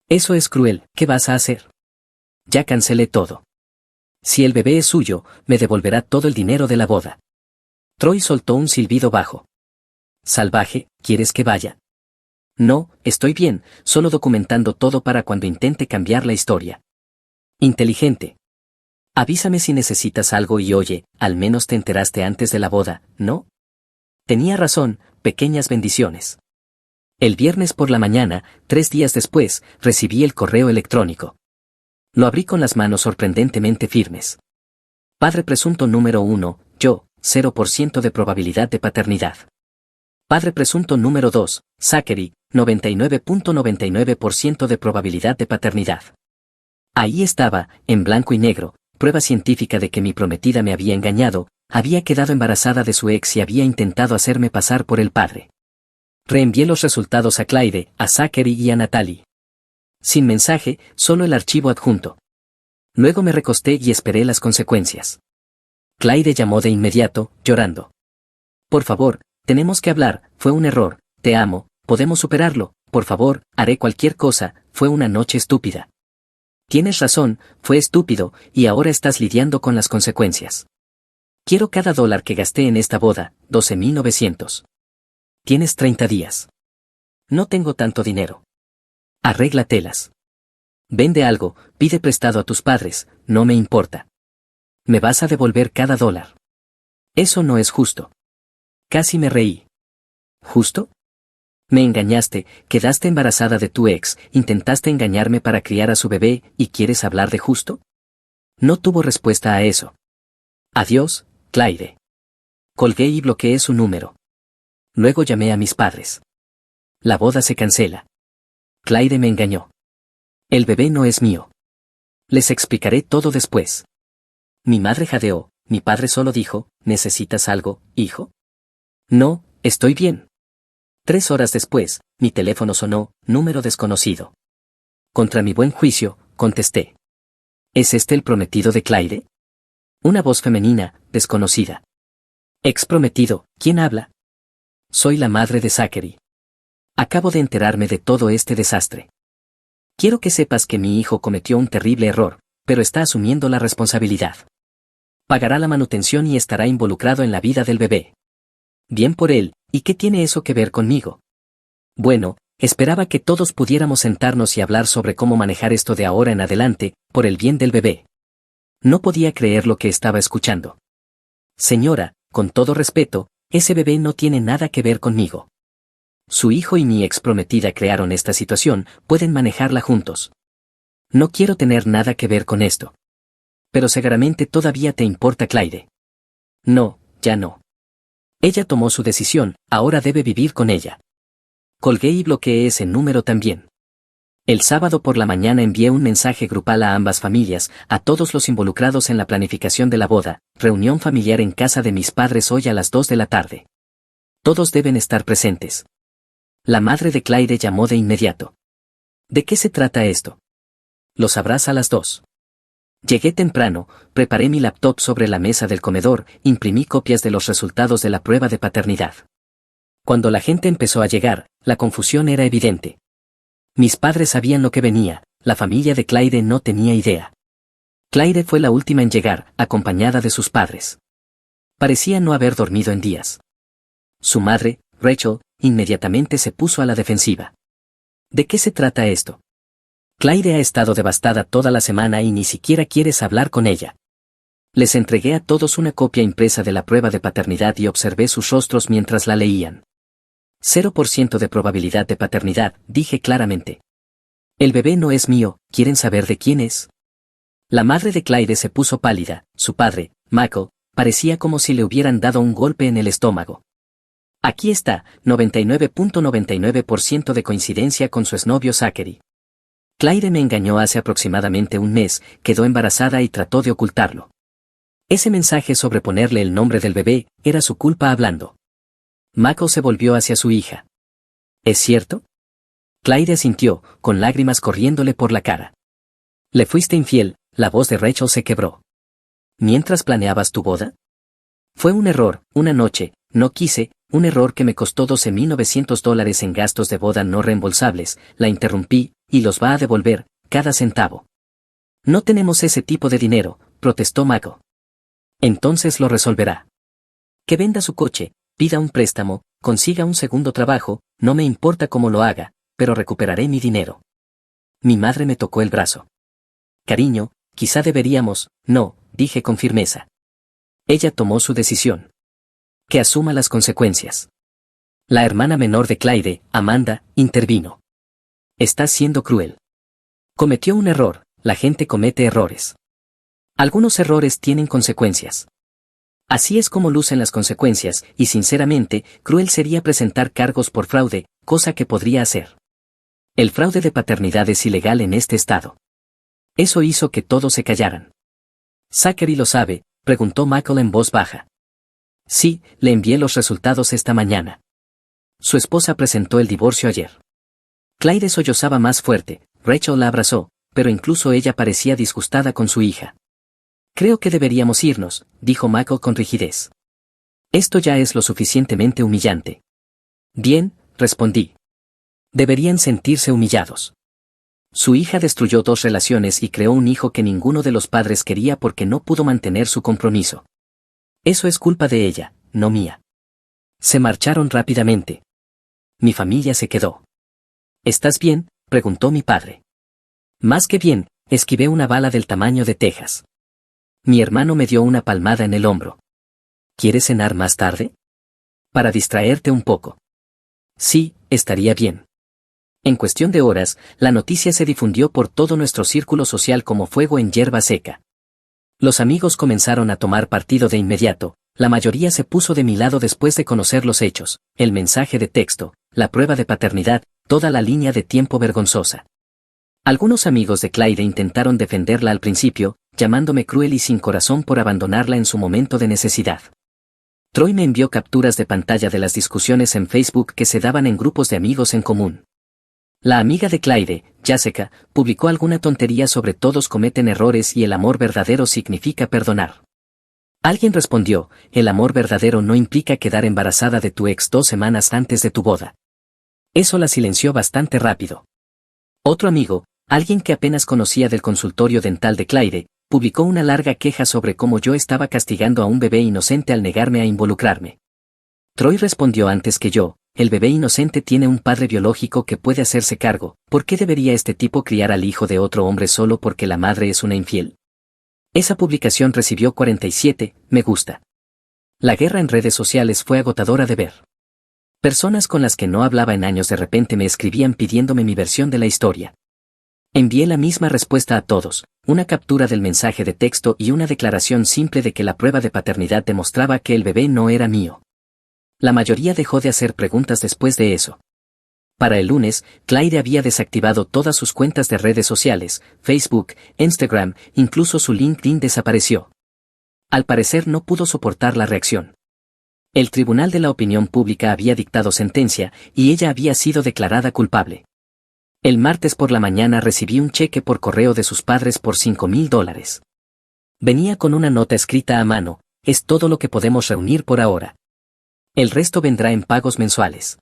Eso es cruel, ¿qué vas a hacer? Ya cancelé todo. Si el bebé es suyo, me devolverá todo el dinero de la boda. Troy soltó un silbido bajo. Salvaje, ¿quieres que vaya? No, estoy bien, solo documentando todo para cuando intente cambiar la historia. Inteligente. Avísame si necesitas algo y oye, al menos te enteraste antes de la boda, ¿no? Tenía razón, pequeñas bendiciones. El viernes por la mañana, 3 días después, recibí el correo electrónico. Lo abrí con las manos sorprendentemente firmes. Padre presunto número 1, yo, 0% de probabilidad de paternidad. Padre presunto número 2, Zachary, 99,99% de probabilidad de paternidad. Ahí estaba, en blanco y negro, prueba científica de que mi prometida me había engañado, había quedado embarazada de su ex y había intentado hacerme pasar por el padre. Reenvié los resultados a Clyde, a Zachary y a Natalie. Sin mensaje, solo el archivo adjunto. Luego me recosté y esperé las consecuencias. Clyde llamó de inmediato, llorando. Por favor, tenemos que hablar, fue un error, te amo, podemos superarlo, por favor, haré cualquier cosa, fue una noche estúpida. Tienes razón, fue estúpido, y ahora estás lidiando con las consecuencias. Quiero cada dólar que gasté en esta boda, 12,900. Tienes 30 días. No tengo tanto dinero. Arréglatelas. Vende algo, pide prestado a tus padres, no me importa. Me vas a devolver cada dólar. Eso no es justo. Casi me reí. ¿Justo? Me engañaste, quedaste embarazada de tu ex, intentaste engañarme para criar a su bebé, ¿y quieres hablar de justo? No tuvo respuesta a eso. Adiós, Clyde. Colgué y bloqueé su número. Luego llamé a mis padres. La boda se cancela. Clyde me engañó. El bebé no es mío. Les explicaré todo después. Mi madre jadeó, mi padre solo dijo, ¿necesitas algo, hijo? No, estoy bien. 3 horas después, mi teléfono sonó, número desconocido. Contra mi buen juicio, contesté. ¿Es este el prometido de Claire? Una voz femenina, desconocida. Ex prometido, ¿quién habla? Soy la madre de Zachary. Acabo de enterarme de todo este desastre. Quiero que sepas que mi hijo cometió un terrible error, pero está asumiendo la responsabilidad. Pagará la manutención y estará involucrado en la vida del bebé. Bien por él, ¿y qué tiene eso que ver conmigo? Bueno, esperaba que todos pudiéramos sentarnos y hablar sobre cómo manejar esto de ahora en adelante, por el bien del bebé. No podía creer lo que estaba escuchando. Señora, con todo respeto, ese bebé no tiene nada que ver conmigo. Su hijo y mi ex prometida crearon esta situación, pueden manejarla juntos. No quiero tener nada que ver con esto. Pero seguramente todavía te importa Claire. No, ya no. Ella tomó su decisión, ahora debe vivir con ella. Colgué y bloqueé ese número también. El sábado por la mañana envié un mensaje grupal a ambas familias, a todos los involucrados en la planificación de la boda, reunión familiar en casa de mis padres hoy a las 2 de la tarde. Todos deben estar presentes. La madre de Claire llamó de inmediato. ¿De qué se trata esto? Lo sabrás a las 2. Llegué temprano, preparé mi laptop sobre la mesa del comedor, imprimí copias de los resultados de la prueba de paternidad. Cuando la gente empezó a llegar, la confusión era evidente. Mis padres sabían lo que venía, la familia de Claire no tenía idea. Claire fue la última en llegar, acompañada de sus padres. Parecía no haber dormido en días. Su madre, Rachel, inmediatamente se puso a la defensiva. ¿De qué se trata esto? Claire ha estado devastada toda la semana y ni siquiera quieres hablar con ella. Les entregué a todos una copia impresa de la prueba de paternidad y observé sus rostros mientras la leían. 0% de probabilidad de paternidad, dije claramente. El bebé no es mío, ¿quieren saber de quién es? La madre de Claire se puso pálida, su padre, Michael, parecía como si le hubieran dado un golpe en el estómago. Aquí está, 99.99% de coincidencia con su exnovio Zachary. Claire me engañó hace aproximadamente un mes, quedó embarazada y trató de ocultarlo. Ese mensaje sobre ponerle el nombre del bebé, era su culpa hablando. Michael se volvió hacia su hija. ¿Es cierto? Claire asintió, con lágrimas corriéndole por la cara. ¿Le fuiste infiel? La voz de Rachel se quebró. ¿Mientras planeabas tu boda? Fue un error, una noche, no quise, un error que me costó $12,900 en gastos de boda no reembolsables, la interrumpí, y los va a devolver, cada centavo. No tenemos ese tipo de dinero, protestó Michael. Entonces lo resolverá. Que venda su coche, pida un préstamo, consiga un segundo trabajo, no me importa cómo lo haga, pero recuperaré mi dinero. Mi madre me tocó el brazo. Cariño, quizá deberíamos, no, dije con firmeza. Ella tomó su decisión. Que asuma las consecuencias. La hermana menor de Claire, Amanda, intervino. Estás siendo cruel. Cometió un error, la gente comete errores. Algunos errores tienen consecuencias. Así es como lucen las consecuencias, y sinceramente, cruel sería presentar cargos por fraude, cosa que podría hacer. El fraude de paternidad es ilegal en este estado. Eso hizo que todos se callaran. ¿Zachary lo sabe?, preguntó Michael en voz baja. Sí, le envié los resultados esta mañana. Su esposa presentó el divorcio ayer. Claire sollozaba más fuerte, Rachel la abrazó, pero incluso ella parecía disgustada con su hija. Creo que deberíamos irnos, dijo Michael con rigidez. Esto ya es lo suficientemente humillante. Bien, respondí. Deberían sentirse humillados. Su hija destruyó 2 relaciones y creó un hijo que ninguno de los padres quería porque no pudo mantener su compromiso. Eso es culpa de ella, no mía. Se marcharon rápidamente. Mi familia se quedó. ¿Estás bien?, preguntó mi padre. Más que bien, esquivé una bala del tamaño de Texas. Mi hermano me dio una palmada en el hombro. ¿Quieres cenar más tarde? Para distraerte un poco. Sí, estaría bien. En cuestión de horas, la noticia se difundió por todo nuestro círculo social como fuego en hierba seca. Los amigos comenzaron a tomar partido de inmediato, la mayoría se puso de mi lado después de conocer los hechos, el mensaje de texto, la prueba de paternidad, toda la línea de tiempo vergonzosa. Algunos amigos de Claire intentaron defenderla al principio, llamándome cruel y sin corazón por abandonarla en su momento de necesidad. Troy me envió capturas de pantalla de las discusiones en Facebook que se daban en grupos de amigos en común. La amiga de Clyde, Jessica, publicó alguna tontería sobre todos cometen errores y el amor verdadero significa perdonar. Alguien respondió, el amor verdadero no implica quedar embarazada de tu ex 2 semanas antes de tu boda. Eso la silenció bastante rápido. Otro amigo, alguien que apenas conocía del consultorio dental de Clyde, publicó una larga queja sobre cómo yo estaba castigando a un bebé inocente al negarme a involucrarme. Troy respondió antes que yo, el bebé inocente tiene un padre biológico que puede hacerse cargo, ¿por qué debería este tipo criar al hijo de otro hombre solo porque la madre es una infiel? Esa publicación recibió 47 me gusta. La guerra en redes sociales fue agotadora de ver. Personas con las que no hablaba en años de repente me escribían pidiéndome mi versión de la historia. Envié la misma respuesta a todos, una captura del mensaje de texto y una declaración simple de que la prueba de paternidad demostraba que el bebé no era mío. La mayoría dejó de hacer preguntas después de eso. Para el lunes, Clyde había desactivado todas sus cuentas de redes sociales, Facebook, Instagram, incluso su LinkedIn desapareció. Al parecer no pudo soportar la reacción. El Tribunal de la Opinión Pública había dictado sentencia y ella había sido declarada culpable. El martes por la mañana recibí un cheque por correo de sus padres por $5,000. Venía con una nota escrita a mano, es todo lo que podemos reunir por ahora. El resto vendrá en pagos mensuales.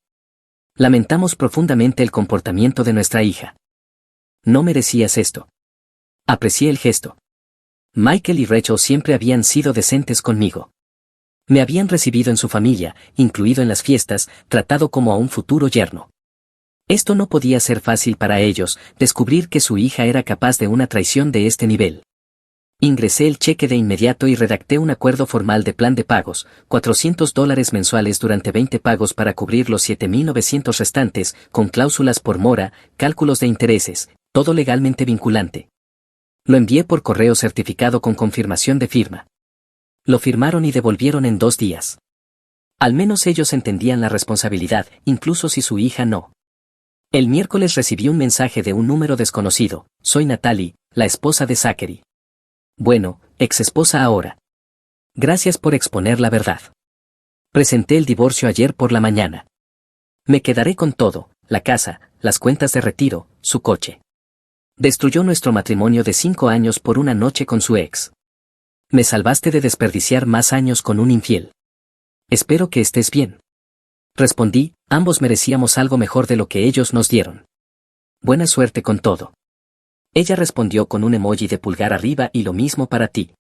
Lamentamos profundamente el comportamiento de nuestra hija. No merecías esto. Aprecié el gesto. Michael y Rachel siempre habían sido decentes conmigo. Me habían recibido en su familia, incluido en las fiestas, tratado como a un futuro yerno. Esto no podía ser fácil para ellos, descubrir que su hija era capaz de una traición de este nivel. Ingresé el cheque de inmediato y redacté un acuerdo formal de plan de pagos, $400 mensuales durante 20 pagos para cubrir los 7,900 restantes, con cláusulas por mora, cálculos de intereses, todo legalmente vinculante. Lo envié por correo certificado con confirmación de firma. Lo firmaron y devolvieron en 2 días. Al menos ellos entendían la responsabilidad, incluso si su hija no. El miércoles recibí un mensaje de un número desconocido, soy Natalie, la esposa de Zachary. Bueno, ex esposa ahora. Gracias por exponer la verdad. Presenté el divorcio ayer por la mañana. Me quedaré con todo, la casa, las cuentas de retiro, su coche. Destruyó nuestro matrimonio de 5 años por una noche con su ex. Me salvaste de desperdiciar más años con un infiel. Espero que estés bien. Respondí, ambos merecíamos algo mejor de lo que ellos nos dieron. Buena suerte con todo. Ella respondió con un emoji de pulgar arriba y lo mismo para ti.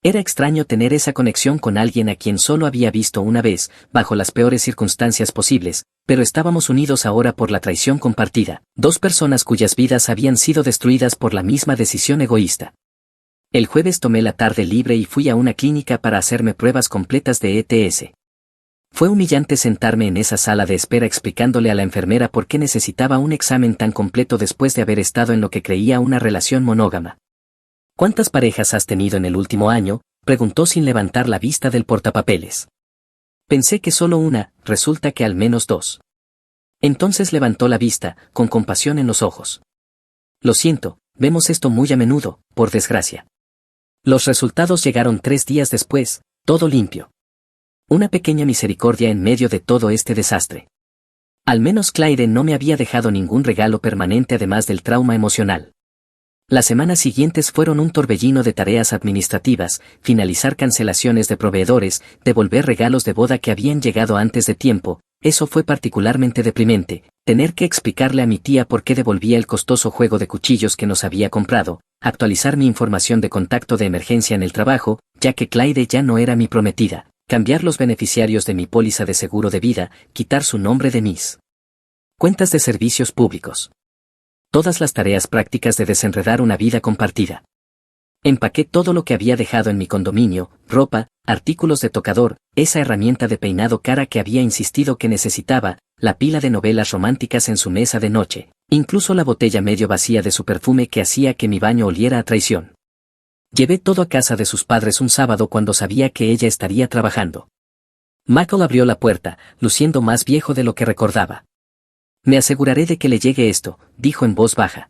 Era extraño tener esa conexión con alguien a quien solo había visto una vez, bajo las peores circunstancias posibles, pero estábamos unidos ahora por la traición compartida, 2 personas cuyas vidas habían sido destruidas por la misma decisión egoísta. El jueves tomé la tarde libre y fui a una clínica para hacerme pruebas completas de ETS. Fue humillante sentarme en esa sala de espera explicándole a la enfermera por qué necesitaba un examen tan completo después de haber estado en lo que creía una relación monógama. ¿Cuántas parejas has tenido en el último año?, preguntó sin levantar la vista del portapapeles. Pensé que solo una, resulta que al menos 2. Entonces levantó la vista, con compasión en los ojos. Lo siento, vemos esto muy a menudo, por desgracia. Los resultados llegaron 3 días después, todo limpio. Una pequeña misericordia en medio de todo este desastre. Al menos Clyde no me había dejado ningún regalo permanente además del trauma emocional. Las semanas siguientes fueron un torbellino de tareas administrativas, finalizar cancelaciones de proveedores, devolver regalos de boda que habían llegado antes de tiempo. Eso fue particularmente deprimente, tener que explicarle a mi tía por qué devolvía el costoso juego de cuchillos que nos había comprado, actualizar mi información de contacto de emergencia en el trabajo, ya que Clyde ya no era mi prometida. Cambiar los beneficiarios de mi póliza de seguro de vida, quitar su nombre de mis cuentas de servicios públicos. Todas las tareas prácticas de desenredar una vida compartida. Empaqué todo lo que había dejado en mi condominio, ropa, artículos de tocador, esa herramienta de peinado cara que había insistido que necesitaba, la pila de novelas románticas en su mesa de noche, incluso la botella medio vacía de su perfume que hacía que mi baño oliera a traición. Llevé todo a casa de sus padres un sábado cuando sabía que ella estaría trabajando. Michael abrió la puerta, luciendo más viejo de lo que recordaba. Me aseguraré de que le llegue esto, dijo en voz baja.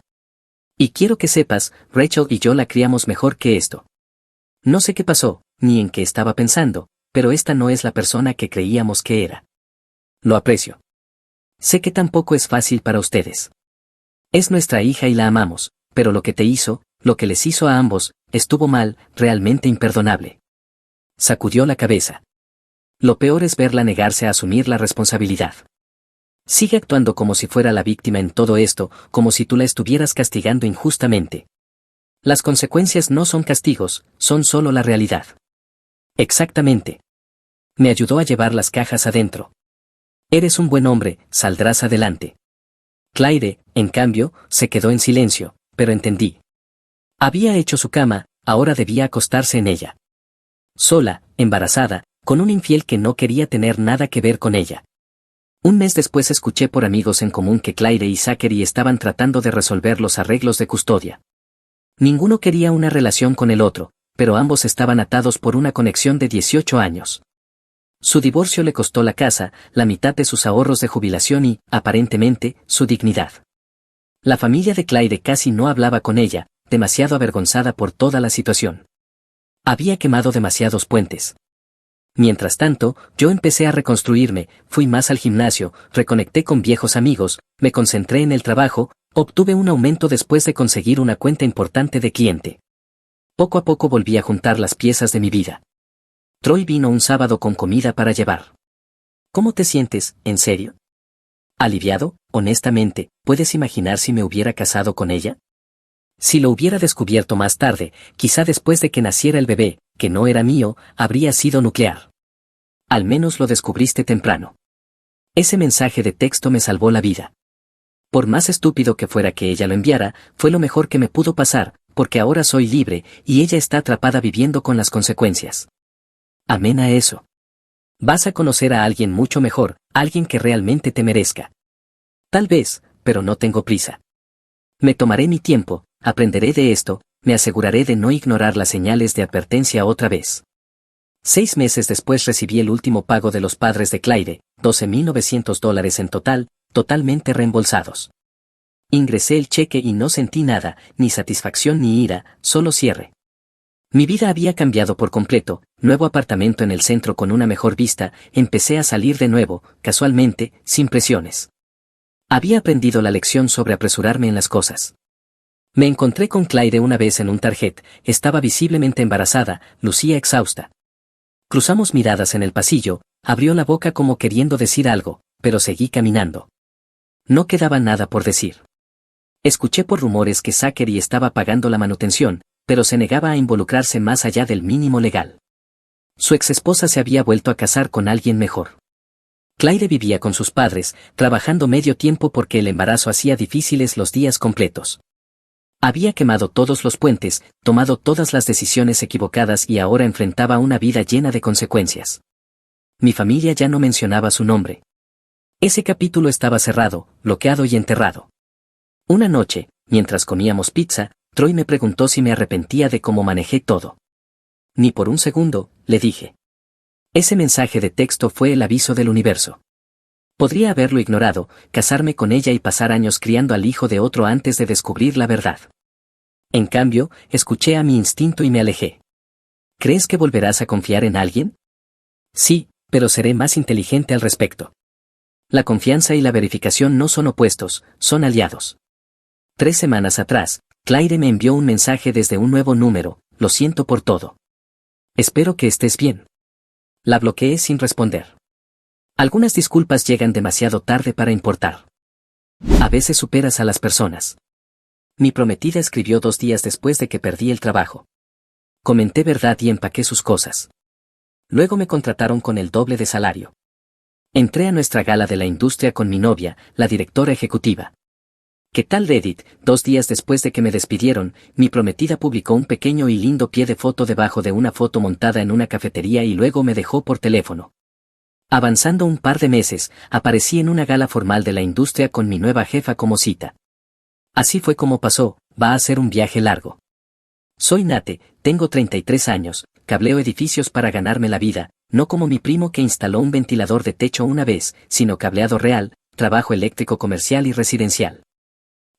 Y quiero que sepas, Rachel y yo la criamos mejor que esto. No sé qué pasó, ni en qué estaba pensando, pero esta no es la persona que creíamos que era. Lo aprecio. Sé que tampoco es fácil para ustedes. Es nuestra hija y la amamos, pero lo que te hizo, lo que les hizo a ambos, estuvo mal, realmente imperdonable. Sacudió la cabeza. Lo peor es verla negarse a asumir la responsabilidad. Sigue actuando como si fuera la víctima en todo esto, como si tú la estuvieras castigando injustamente. Las consecuencias no son castigos, son solo la realidad. Exactamente. Me ayudó a llevar las cajas adentro. Eres un buen hombre, saldrás adelante. Claire, en cambio, se quedó en silencio, pero entendí. Había hecho su cama, ahora debía acostarse en ella. Sola, embarazada, con un infiel que no quería tener nada que ver con ella. Un mes después escuché por amigos en común que Claire y Zachary estaban tratando de resolver los arreglos de custodia. Ninguno quería una relación con el otro, pero ambos estaban atados por una conexión de 18 años. Su divorcio le costó la casa, la mitad de sus ahorros de jubilación y, aparentemente, su dignidad. La familia de Claire casi no hablaba con ella, demasiado avergonzada por toda la situación. Había quemado demasiados puentes. Mientras tanto, yo empecé a reconstruirme, fui más al gimnasio, reconecté con viejos amigos, me concentré en el trabajo, obtuve un aumento después de conseguir una cuenta importante de cliente. Poco a poco volví a juntar las piezas de mi vida. Troy vino un sábado con comida para llevar. ¿Cómo te sientes, en serio? ¿Aliviado? Honestamente, ¿puedes imaginar si me hubiera casado con ella? Si lo hubiera descubierto más tarde, quizá después de que naciera el bebé, que no era mío, habría sido nuclear. Al menos lo descubriste temprano. Ese mensaje de texto me salvó la vida. Por más estúpido que fuera que ella lo enviara, fue lo mejor que me pudo pasar, porque ahora soy libre, y ella está atrapada viviendo con las consecuencias. Amén a eso. Vas a conocer a alguien mucho mejor, alguien que realmente te merezca. Tal vez, pero no tengo prisa. Me tomaré mi tiempo, aprenderé de esto, me aseguraré de no ignorar las señales de advertencia otra vez. 6 meses después recibí el último pago de los padres de Claire, $12,900 en total, totalmente reembolsados. Ingresé el cheque y no sentí nada, ni satisfacción ni ira, solo cierre. Mi vida había cambiado por completo, nuevo apartamento en el centro con una mejor vista, empecé a salir de nuevo, casualmente, sin presiones. Había aprendido la lección sobre apresurarme en las cosas. Me encontré con Claire una vez en un Target, estaba visiblemente embarazada, lucía exhausta. Cruzamos miradas en el pasillo, abrió la boca como queriendo decir algo, pero seguí caminando. No quedaba nada por decir. Escuché por rumores que Zachary estaba pagando la manutención, pero se negaba a involucrarse más allá del mínimo legal. Su exesposa se había vuelto a casar con alguien mejor. Claire vivía con sus padres, trabajando medio tiempo porque el embarazo hacía difíciles los días completos. Había quemado todos los puentes, tomado todas las decisiones equivocadas y ahora enfrentaba una vida llena de consecuencias. Mi familia ya no mencionaba su nombre. Ese capítulo estaba cerrado, bloqueado y enterrado. Una noche, mientras comíamos pizza, Troy me preguntó si me arrepentía de cómo manejé todo. Ni por un segundo, le dije. Ese mensaje de texto fue el aviso del universo. Podría haberlo ignorado, casarme con ella y pasar años criando al hijo de otro antes de descubrir la verdad. En cambio, escuché a mi instinto y me alejé. ¿Crees que volverás a confiar en alguien? Sí, pero seré más inteligente al respecto. La confianza y la verificación no son opuestos, son aliados. 3 semanas atrás, Claire me envió un mensaje desde un nuevo número, lo siento por todo. Espero que estés bien. La bloqueé sin responder. Algunas disculpas llegan demasiado tarde para importar. A veces superas a las personas. Mi prometida escribió 2 días después de que perdí el trabajo. Comenté verdad y empaqué sus cosas. Luego me contrataron con el doble de salario. Entré a nuestra gala de la industria con mi novia, la directora ejecutiva. ¿Qué tal Reddit? 2 días después de que me despidieron, mi prometida publicó un pequeño y lindo pie de foto debajo de una foto montada en una cafetería y luego me dejó por teléfono. Avanzando un par de meses, aparecí en una gala formal de la industria con mi nueva jefa como cita. Así fue como pasó, va a ser un viaje largo. Soy Nate, tengo 33 años, cableo edificios para ganarme la vida, no como mi primo que instaló un ventilador de techo una vez, sino cableado real, trabajo eléctrico comercial y residencial.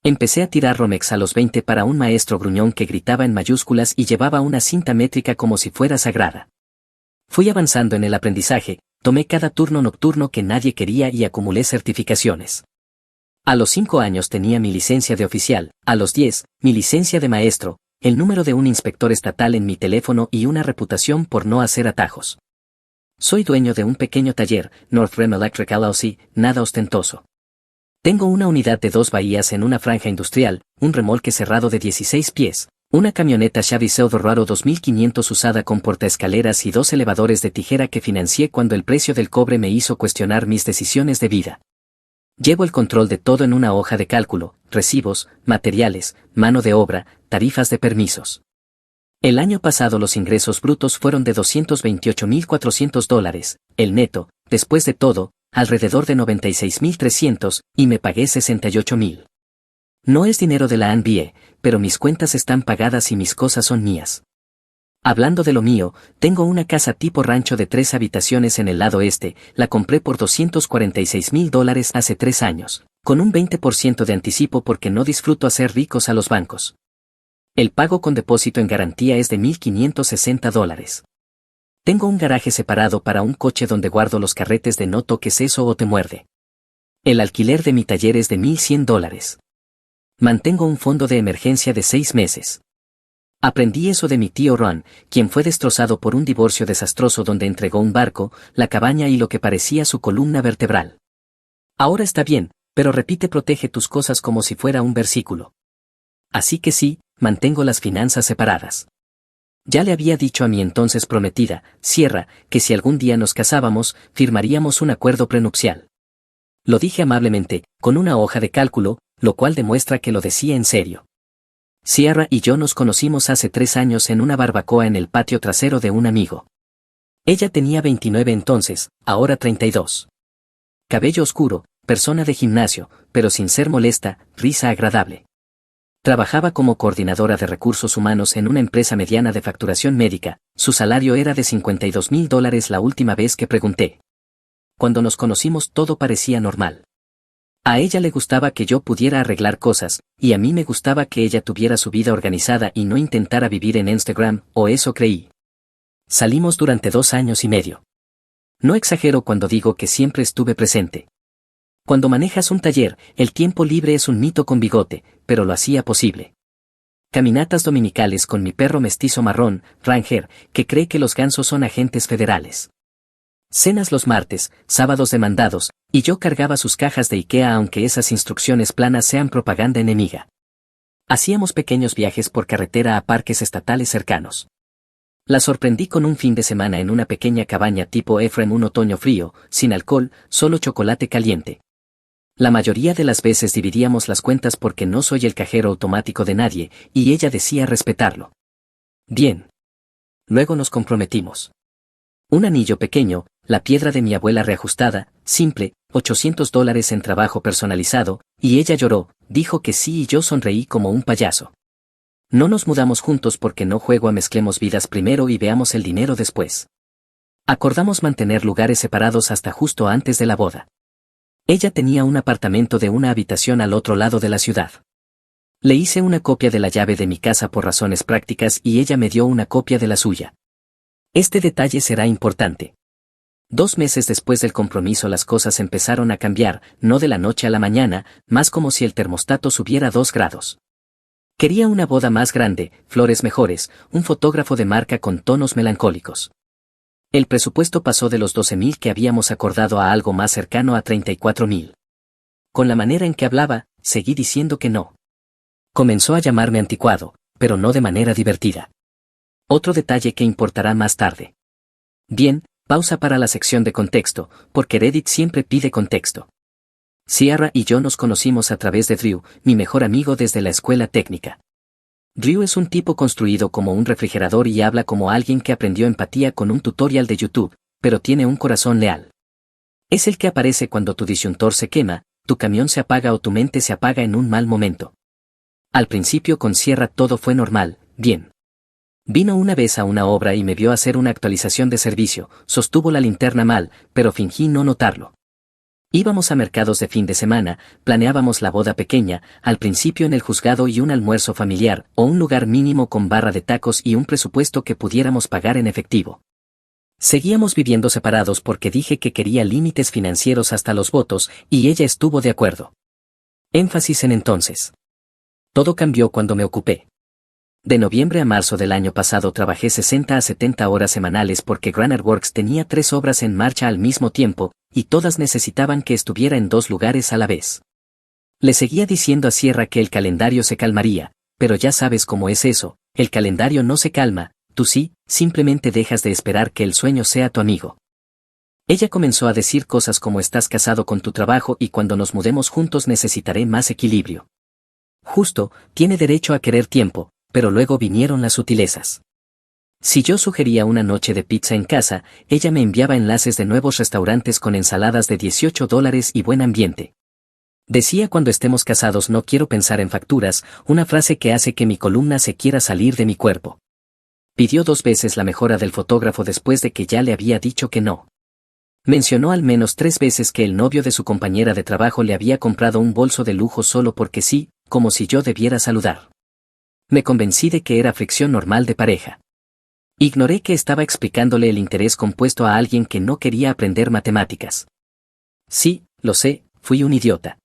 Empecé a tirar Romex a los 20 para un maestro gruñón que gritaba en mayúsculas y llevaba una cinta métrica como si fuera sagrada. Fui avanzando en el aprendizaje, tomé cada turno nocturno que nadie quería y acumulé certificaciones. A los 5 años tenía mi licencia de oficial, a los 10, mi licencia de maestro, el número de un inspector estatal en mi teléfono y una reputación por no hacer atajos. Soy dueño de un pequeño taller, North Rim Electric LLC, nada ostentoso. Tengo una unidad de 2 bahías en una franja industrial, un remolque cerrado de 16 pies, una camioneta Chevy Silverado 2500 usada con portaescaleras y 2 elevadores de tijera que financié cuando el precio del cobre me hizo cuestionar mis decisiones de vida. Llevo el control de todo en una hoja de cálculo, recibos, materiales, mano de obra, tarifas de permisos. El año pasado los ingresos brutos fueron de $228,400, el neto, después de todo, alrededor de $96,300, y me pagué $68,000. No es dinero de la NBA, pero mis cuentas están pagadas y mis cosas son mías. Hablando de lo mío, tengo una casa tipo rancho de 3 habitaciones en el lado este, la compré por $246,000 hace 3 años, con un 20% de anticipo porque no disfruto hacer ricos a los bancos. El pago con depósito en garantía es de $1,560. Tengo un garaje separado para un coche donde guardo los carretes de no toques eso o te muerde. El alquiler de mi taller es de $1,100. Mantengo un fondo de emergencia de 6 meses. Aprendí eso de mi tío Ron, quien fue destrozado por un divorcio desastroso donde entregó un barco, la cabaña y lo que parecía su columna vertebral. Ahora está bien, pero repite protege tus cosas como si fuera un versículo. Así que sí, mantengo las finanzas separadas. Ya le había dicho a mi entonces prometida, Sierra, que si algún día nos casábamos, firmaríamos un acuerdo prenupcial. Lo dije amablemente, con una hoja de cálculo, lo cual demuestra que lo decía en serio. Sierra y yo nos conocimos hace 3 años en una barbacoa en el patio trasero de un amigo. Ella tenía 29 entonces, ahora 32. Cabello oscuro, persona de gimnasio, pero sin ser molesta, risa agradable. Trabajaba como coordinadora de recursos humanos en una empresa mediana de facturación médica, su salario era de $52,000 la última vez que pregunté. Cuando nos conocimos todo parecía normal. A ella le gustaba que yo pudiera arreglar cosas, y a mí me gustaba que ella tuviera su vida organizada y no intentara vivir en Instagram, o eso creí. Salimos durante 2 años y medio. No exagero cuando digo que siempre estuve presente. Cuando manejas un taller, el tiempo libre es un mito con bigote, pero lo hacía posible. Caminatas dominicales con mi perro mestizo marrón, Ranger, que cree que los gansos son agentes federales. Cenas los martes, sábados de mandados, y yo cargaba sus cajas de IKEA aunque esas instrucciones planas sean propaganda enemiga. Hacíamos pequeños viajes por carretera a parques estatales cercanos. La sorprendí con un fin de semana en una pequeña cabaña tipo Efraim un otoño frío, sin alcohol, solo chocolate caliente. La mayoría de las veces dividíamos las cuentas porque no soy el cajero automático de nadie, y ella decía respetarlo. Bien. Luego nos comprometimos. Un anillo pequeño, la piedra de mi abuela reajustada, simple, $800 en trabajo personalizado, y ella lloró, dijo que sí y yo sonreí como un payaso. No nos mudamos juntos porque no juego a mezclemos vidas primero y veamos el dinero después. Acordamos mantener lugares separados hasta justo antes de la boda. Ella tenía un apartamento de una habitación al otro lado de la ciudad. Le hice una copia de la llave de mi casa por razones prácticas y ella me dio una copia de la suya. Este detalle será importante. 2 meses después del compromiso las cosas empezaron a cambiar, no de la noche a la mañana, más como si el termostato subiera 2 grados. Quería una boda más grande, flores mejores, un fotógrafo de marca con tonos melancólicos. El presupuesto pasó de los $12,000 que habíamos acordado a algo más cercano a $34,000. Con la manera en que hablaba, seguí diciendo que no. Comenzó a llamarme anticuado, pero no de manera divertida. Otro detalle que importará más tarde. Bien, pausa para la sección de contexto, porque Reddit siempre pide contexto. Sierra y yo nos conocimos a través de Drew, mi mejor amigo desde la escuela técnica. Drew es un tipo construido como un refrigerador y habla como alguien que aprendió empatía con un tutorial de YouTube, pero tiene un corazón leal. Es el que aparece cuando tu disyuntor se quema, tu camión se apaga o tu mente se apaga en un mal momento. Al principio con Sierra todo fue normal, bien. Vino una vez a una obra y me vio hacer una actualización de servicio, sostuvo la linterna mal, pero fingí no notarlo. Íbamos a mercados de fin de semana, planeábamos la boda pequeña, al principio en el juzgado y un almuerzo familiar, o un lugar mínimo con barra de tacos y un presupuesto que pudiéramos pagar en efectivo. Seguíamos viviendo separados porque dije que quería límites financieros hasta los votos, y ella estuvo de acuerdo. Énfasis en entonces. Todo cambió cuando me ocupé. De noviembre a marzo del año pasado trabajé 60 a 70 horas semanales porque GrainerWorks tenía 3 obras en marcha al mismo tiempo, y todas necesitaban que estuviera en 2 lugares a la vez. Le seguía diciendo a Sierra que el calendario se calmaría, pero ya sabes cómo es eso, el calendario no se calma, tú sí, simplemente dejas de esperar que el sueño sea tu amigo. Ella comenzó a decir cosas como estás casado con tu trabajo y cuando nos mudemos juntos necesitaré más equilibrio. Justo, tiene derecho a querer tiempo, pero luego vinieron las sutilezas. Si yo sugería una noche de pizza en casa, ella me enviaba enlaces de nuevos restaurantes con ensaladas de $18 y buen ambiente. Decía cuando estemos casados no quiero pensar en facturas, una frase que hace que mi columna se quiera salir de mi cuerpo. Pidió 2 veces la mejora del fotógrafo después de que ya le había dicho que no. Mencionó al menos 3 veces que el novio de su compañera de trabajo le había comprado un bolso de lujo solo porque sí, como si yo debiera saludar. Me convencí de que era fricción normal de pareja. Ignoré que estaba explicándole el interés compuesto a alguien que no quería aprender matemáticas. Sí, lo sé, fui un idiota.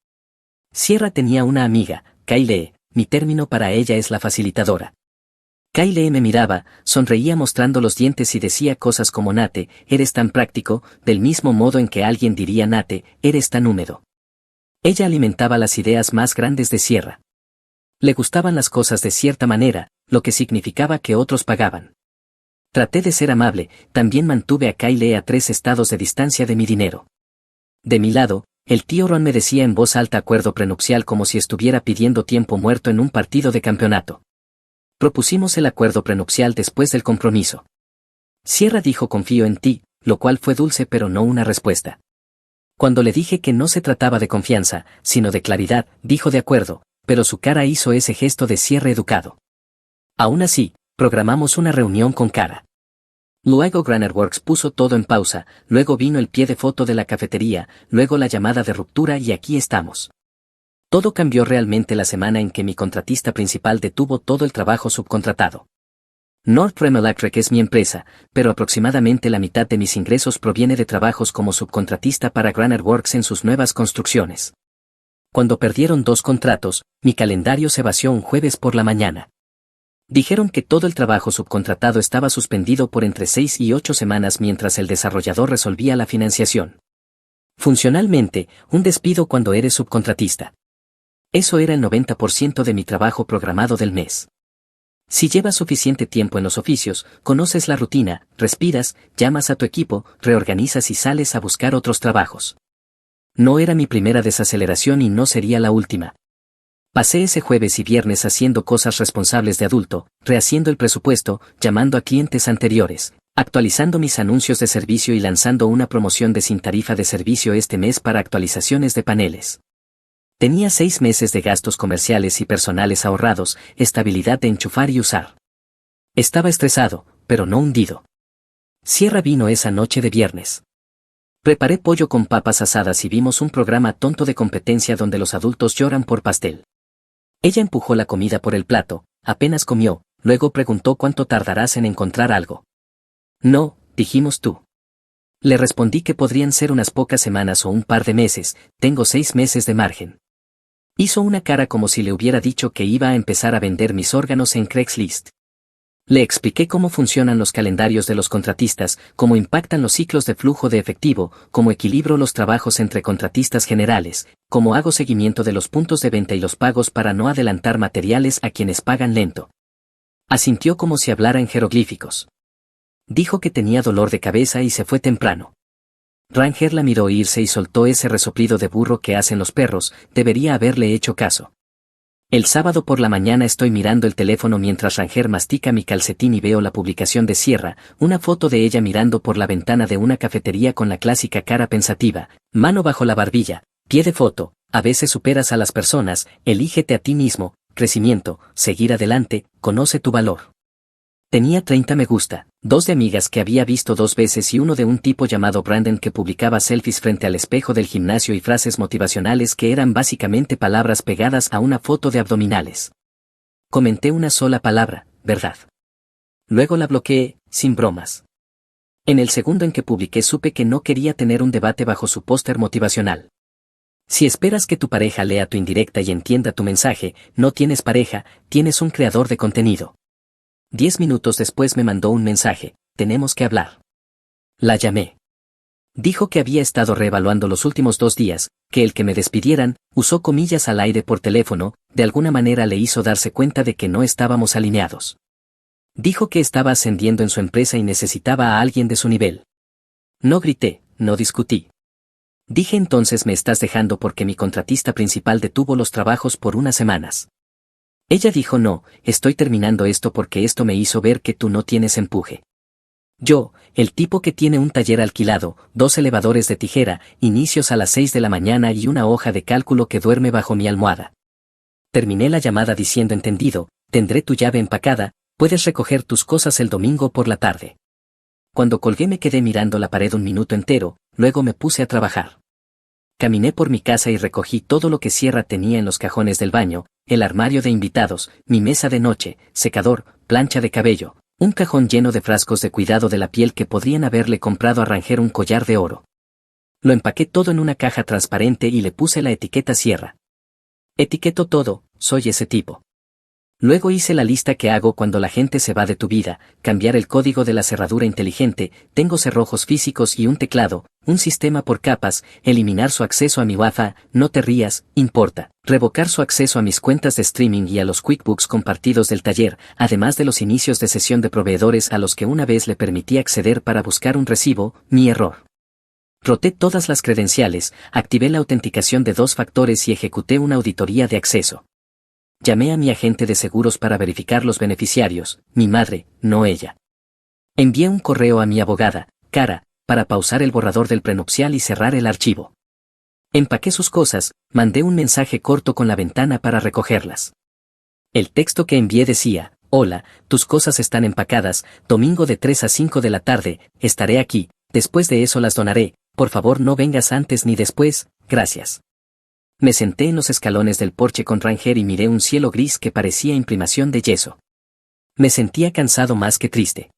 Sierra tenía una amiga, Kyle, mi término para ella es la facilitadora. Kyle me miraba, sonreía mostrando los dientes y decía cosas como Nate, eres tan práctico, del mismo modo en que alguien diría Nate, eres tan húmedo. Ella alimentaba las ideas más grandes de Sierra. Le gustaban las cosas de cierta manera, lo que significaba que otros pagaban. Traté de ser amable, también mantuve a Kyle a 3 estados de distancia de mi dinero. De mi lado, el tío Ron me decía en voz alta acuerdo prenupcial como si estuviera pidiendo tiempo muerto en un partido de campeonato. Propusimos el acuerdo prenupcial después del compromiso. Sierra dijo confío en ti, lo cual fue dulce pero no una respuesta. Cuando le dije que no se trataba de confianza, sino de claridad, dijo de acuerdo, pero su cara hizo ese gesto de cierre educado. Aún así, programamos una reunión con cara. Luego GrainerWorks puso todo en pausa, luego vino el pie de foto de la cafetería, luego la llamada de ruptura y aquí estamos. Todo cambió realmente la semana en que mi contratista principal detuvo todo el trabajo subcontratado. Northrop Electric es mi empresa, pero aproximadamente la mitad de mis ingresos proviene de trabajos como subcontratista para GrainerWorks en sus nuevas construcciones. Cuando perdieron 2 contratos, mi calendario se vació un jueves por la mañana. Dijeron que todo el trabajo subcontratado estaba suspendido por entre 6 y 8 semanas mientras el desarrollador resolvía la financiación. Funcionalmente, un despido cuando eres subcontratista. Eso era el 90% de mi trabajo programado del mes. Si llevas suficiente tiempo en los oficios, conoces la rutina, respiras, llamas a tu equipo, reorganizas y sales a buscar otros trabajos. No era mi primera desaceleración y no sería la última. Pasé ese jueves y viernes haciendo cosas responsables de adulto, rehaciendo el presupuesto, llamando a clientes anteriores, actualizando mis anuncios de servicio y lanzando una promoción de sin tarifa de servicio este mes para actualizaciones de paneles. Tenía 6 meses de gastos comerciales y personales ahorrados, estabilidad de enchufar y usar. Estaba estresado, pero no hundido. Sierra vino esa noche de viernes. Preparé pollo con papas asadas y vimos un programa tonto de competencia donde los adultos lloran por pastel. Ella empujó la comida por el plato, apenas comió, luego preguntó cuánto tardarás en encontrar algo. No, dijimos tú. Le respondí que podrían ser unas pocas semanas o un par de meses, tengo 6 meses de margen. Hizo una cara como si le hubiera dicho que iba a empezar a vender mis órganos en Craigslist. Le expliqué cómo funcionan los calendarios de los contratistas, cómo impactan los ciclos de flujo de efectivo, cómo equilibro los trabajos entre contratistas generales, cómo hago seguimiento de los puntos de venta y los pagos para no adelantar materiales a quienes pagan lento. Asintió como si hablara en jeroglíficos. Dijo que tenía dolor de cabeza y se fue temprano. Ranger la miró irse y soltó ese resoplido de burro que hacen los perros, debería haberle hecho caso. El sábado por la mañana estoy mirando el teléfono mientras Ranger mastica mi calcetín y veo la publicación de Sierra, una foto de ella mirando por la ventana de una cafetería con la clásica cara pensativa, mano bajo la barbilla, pie de foto, a veces superas a las personas, elígete a ti mismo, crecimiento, seguir adelante, conoce tu valor. Tenía 30 me gusta, 2 de amigas que había visto 2 veces y uno de un tipo llamado Brandon que publicaba selfies frente al espejo del gimnasio y frases motivacionales que eran básicamente palabras pegadas a una foto de abdominales. Comenté una sola palabra, verdad. Luego la bloqueé, sin bromas. En el segundo en que publiqué supe que no quería tener un debate bajo su póster motivacional. Si esperas que tu pareja lea tu indirecta y entienda tu mensaje, no tienes pareja, tienes un creador de contenido. 10 minutos después me mandó un mensaje: tenemos que hablar. La llamé. Dijo que había estado reevaluando los últimos 2 días, que el que me despidieran, usó comillas al aire por teléfono, de alguna manera le hizo darse cuenta de que no estábamos alineados. Dijo que estaba ascendiendo en su empresa y necesitaba a alguien de su nivel. No grité, no discutí. Dije: entonces me estás dejando porque mi contratista principal detuvo los trabajos por unas semanas. Ella dijo: no, estoy terminando esto porque esto me hizo ver que tú no tienes empuje. Yo, el tipo que tiene un taller alquilado, 2 elevadores de tijera, inicios a las 6 de la mañana y una hoja de cálculo que duerme bajo mi almohada. Terminé la llamada diciendo: entendido, tendré tu llave empacada, puedes recoger tus cosas el domingo por la tarde. Cuando colgué me quedé mirando la pared un minuto entero, luego me puse a trabajar. Caminé por mi casa y recogí todo lo que Sierra tenía en los cajones del baño: el armario de invitados, mi mesa de noche, secador, plancha de cabello, un cajón lleno de frascos de cuidado de la piel que podrían haberle comprado a Ranger un collar de oro. Lo empaqué todo en una caja transparente y le puse la etiqueta Sierra. Etiqueto todo, soy ese tipo. Luego hice la lista que hago cuando la gente se va de tu vida: cambiar el código de la cerradura inteligente, tengo cerrojos físicos y un teclado, un sistema por capas, eliminar su acceso a mi Wi-Fi, no te rías, importa, revocar su acceso a mis cuentas de streaming y a los QuickBooks compartidos del taller, además de los inicios de sesión de proveedores a los que una vez le permití acceder para buscar un recibo, mi error. Roté todas las credenciales, activé la autenticación de 2 factores y ejecuté una auditoría de acceso. Llamé a mi agente de seguros para verificar los beneficiarios, mi madre, no ella. Envié un correo a mi abogada, Cara, para pausar el borrador del prenupcial y cerrar el archivo. Empaqué sus cosas, mandé un mensaje corto con la ventana para recogerlas. El texto que envié decía: hola, tus cosas están empacadas, domingo de 3 a 5 de la tarde, estaré aquí, después de eso las donaré, por favor no vengas antes ni después, gracias. Me senté en los escalones del porche con Ranger y miré un cielo gris que parecía imprimación de yeso. Me sentía cansado más que triste.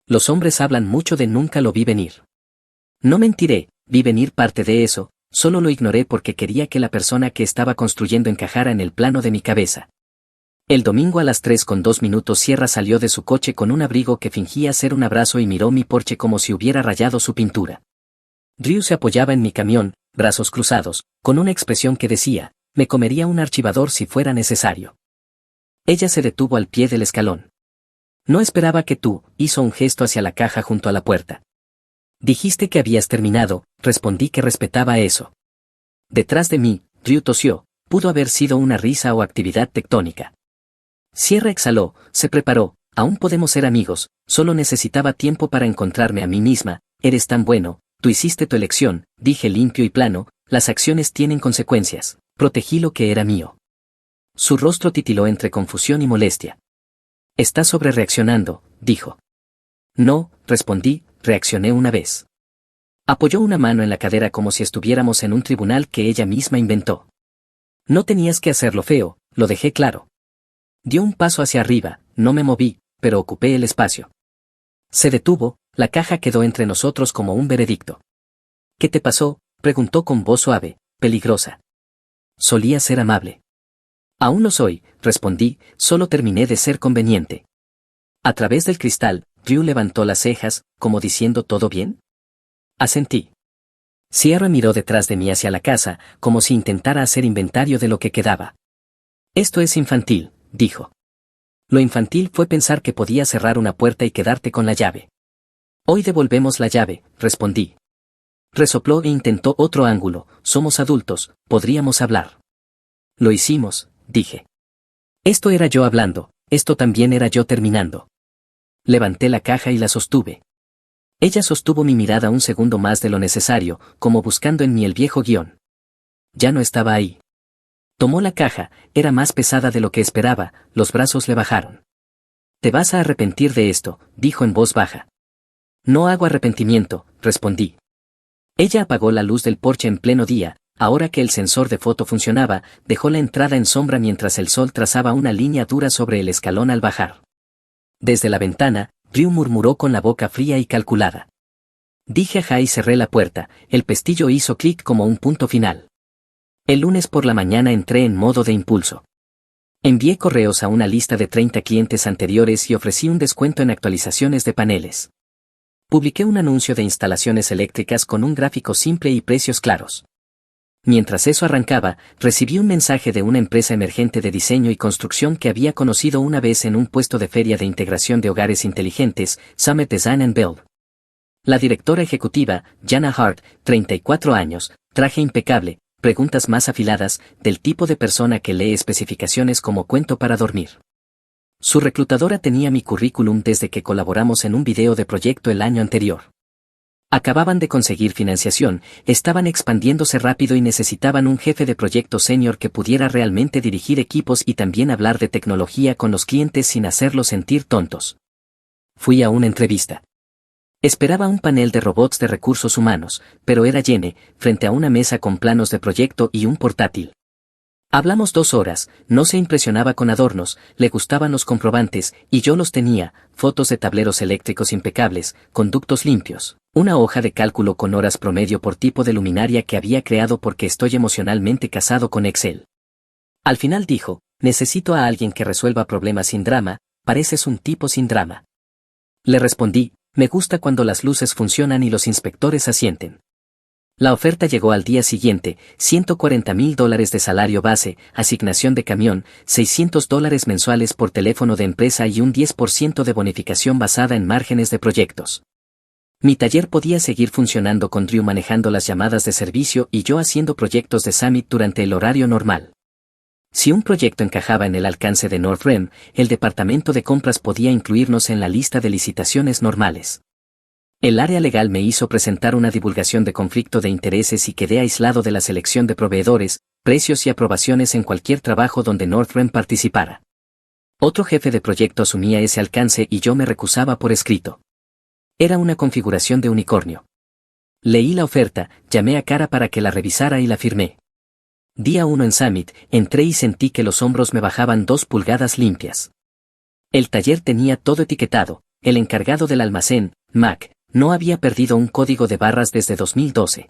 Los hombres hablan mucho de nunca lo vi venir. No mentiré, vi venir parte de eso, solo lo ignoré porque quería que la persona que estaba construyendo encajara en el plano de mi cabeza. El domingo a las 3:02 Sierra salió de su coche con un abrigo que fingía ser un abrazo y miró mi porche como si hubiera rayado su pintura. Drew se apoyaba en mi camión, brazos cruzados, con una expresión que decía: me comería un archivador si fuera necesario. Ella se detuvo al pie del escalón. No esperaba que tú, hizo un gesto hacia la caja junto a la puerta. Dijiste que habías terminado, respondí que respetaba eso. Detrás de mí, Drew tosió, pudo haber sido una risa o actividad tectónica. Sierra exhaló, se preparó: aún podemos ser amigos, solo necesitaba tiempo para encontrarme a mí misma, eres tan bueno. Tú hiciste tu elección, dije limpio y plano, las acciones tienen consecuencias, protegí lo que era mío. Su rostro titiló entre confusión y molestia. Estás sobrereaccionando, dijo. No, respondí, reaccioné una vez. Apoyó una mano en la cadera como si estuviéramos en un tribunal que ella misma inventó. No tenías que hacerlo feo, lo dejé claro. Dio un paso hacia arriba, no me moví, pero ocupé el espacio. Se detuvo, la caja quedó entre nosotros como un veredicto. ¿Qué te pasó?, preguntó con voz suave, peligrosa. Solía ser amable. Aún lo soy, respondí, solo terminé de ser conveniente. A través del cristal, Drew levantó las cejas, como diciendo: ¿todo bien? Asentí. Sierra miró detrás de mí hacia la casa, como si intentara hacer inventario de lo que quedaba. Esto es infantil, dijo. Lo infantil fue pensar que podía cerrar una puerta y quedarte con la llave. Hoy devolvemos la llave, respondí. Resopló e intentó otro ángulo: somos adultos, podríamos hablar. Lo hicimos, dije. Esto era yo hablando, esto también era yo terminando. Levanté la caja y la sostuve. Ella sostuvo mi mirada un segundo más de lo necesario, como buscando en mí el viejo guión. Ya no estaba ahí. Tomó la caja, era más pesada de lo que esperaba, los brazos le bajaron. Te vas a arrepentir de esto, dijo en voz baja. No hago arrepentimiento, respondí. Ella apagó la luz del porche en pleno día. Ahora que el sensor de foto funcionaba, dejó la entrada en sombra mientras el sol trazaba una línea dura sobre el escalón al bajar. Desde la ventana, Drew murmuró con la boca fría y calculada. Dije ajá y cerré la puerta, el pestillo hizo clic como un punto final. El lunes por la mañana entré en modo de impulso. Envié correos a una lista de 30 clientes anteriores y ofrecí un descuento en actualizaciones de paneles. Publiqué un anuncio de instalaciones eléctricas con un gráfico simple y precios claros. Mientras eso arrancaba, recibí un mensaje de una empresa emergente de diseño y construcción que había conocido una vez en un puesto de feria de integración de hogares inteligentes, Summit Design and Build. La directora ejecutiva, Jana Hart, 34 años, traje impecable, preguntas más afiladas, del tipo de persona que lee especificaciones como cuento para dormir. Su reclutadora tenía mi currículum desde que colaboramos en un video de proyecto el año anterior. Acababan de conseguir financiación, estaban expandiéndose rápido y necesitaban un jefe de proyecto senior que pudiera realmente dirigir equipos y también hablar de tecnología con los clientes sin hacerlos sentir tontos. Fui a una entrevista. Esperaba un panel de robots de recursos humanos, pero era Jenny, frente a una mesa con planos de proyecto y un portátil. Hablamos 2 horas, no se impresionaba con adornos, le gustaban los comprobantes, y yo los tenía, fotos de tableros eléctricos impecables, conductos limpios, una hoja de cálculo con horas promedio por tipo de luminaria que había creado porque estoy emocionalmente casado con Excel. Al final dijo, necesito a alguien que resuelva problemas sin drama, pareces un tipo sin drama. Le respondí, me gusta cuando las luces funcionan y los inspectores asienten. La oferta llegó al día siguiente, $140,000 de salario base, asignación de camión, $600 mensuales por teléfono de empresa y un 10% de bonificación basada en márgenes de proyectos. Mi taller podía seguir funcionando con Drew manejando las llamadas de servicio y yo haciendo proyectos de Summit durante el horario normal. Si un proyecto encajaba en el alcance de Northrem, el departamento de compras podía incluirnos en la lista de licitaciones normales. El área legal me hizo presentar una divulgación de conflicto de intereses y quedé aislado de la selección de proveedores, precios y aprobaciones en cualquier trabajo donde Northrem participara. Otro jefe de proyecto asumía ese alcance y yo me recusaba por escrito. Era una configuración de unicornio. Leí la oferta, llamé a Cara para que la revisara y la firmé. Día 1 en Summit, entré y sentí que los hombros me bajaban 2 pulgadas limpias. El taller tenía todo etiquetado, el encargado del almacén, Mac, no había perdido un código de barras desde 2012.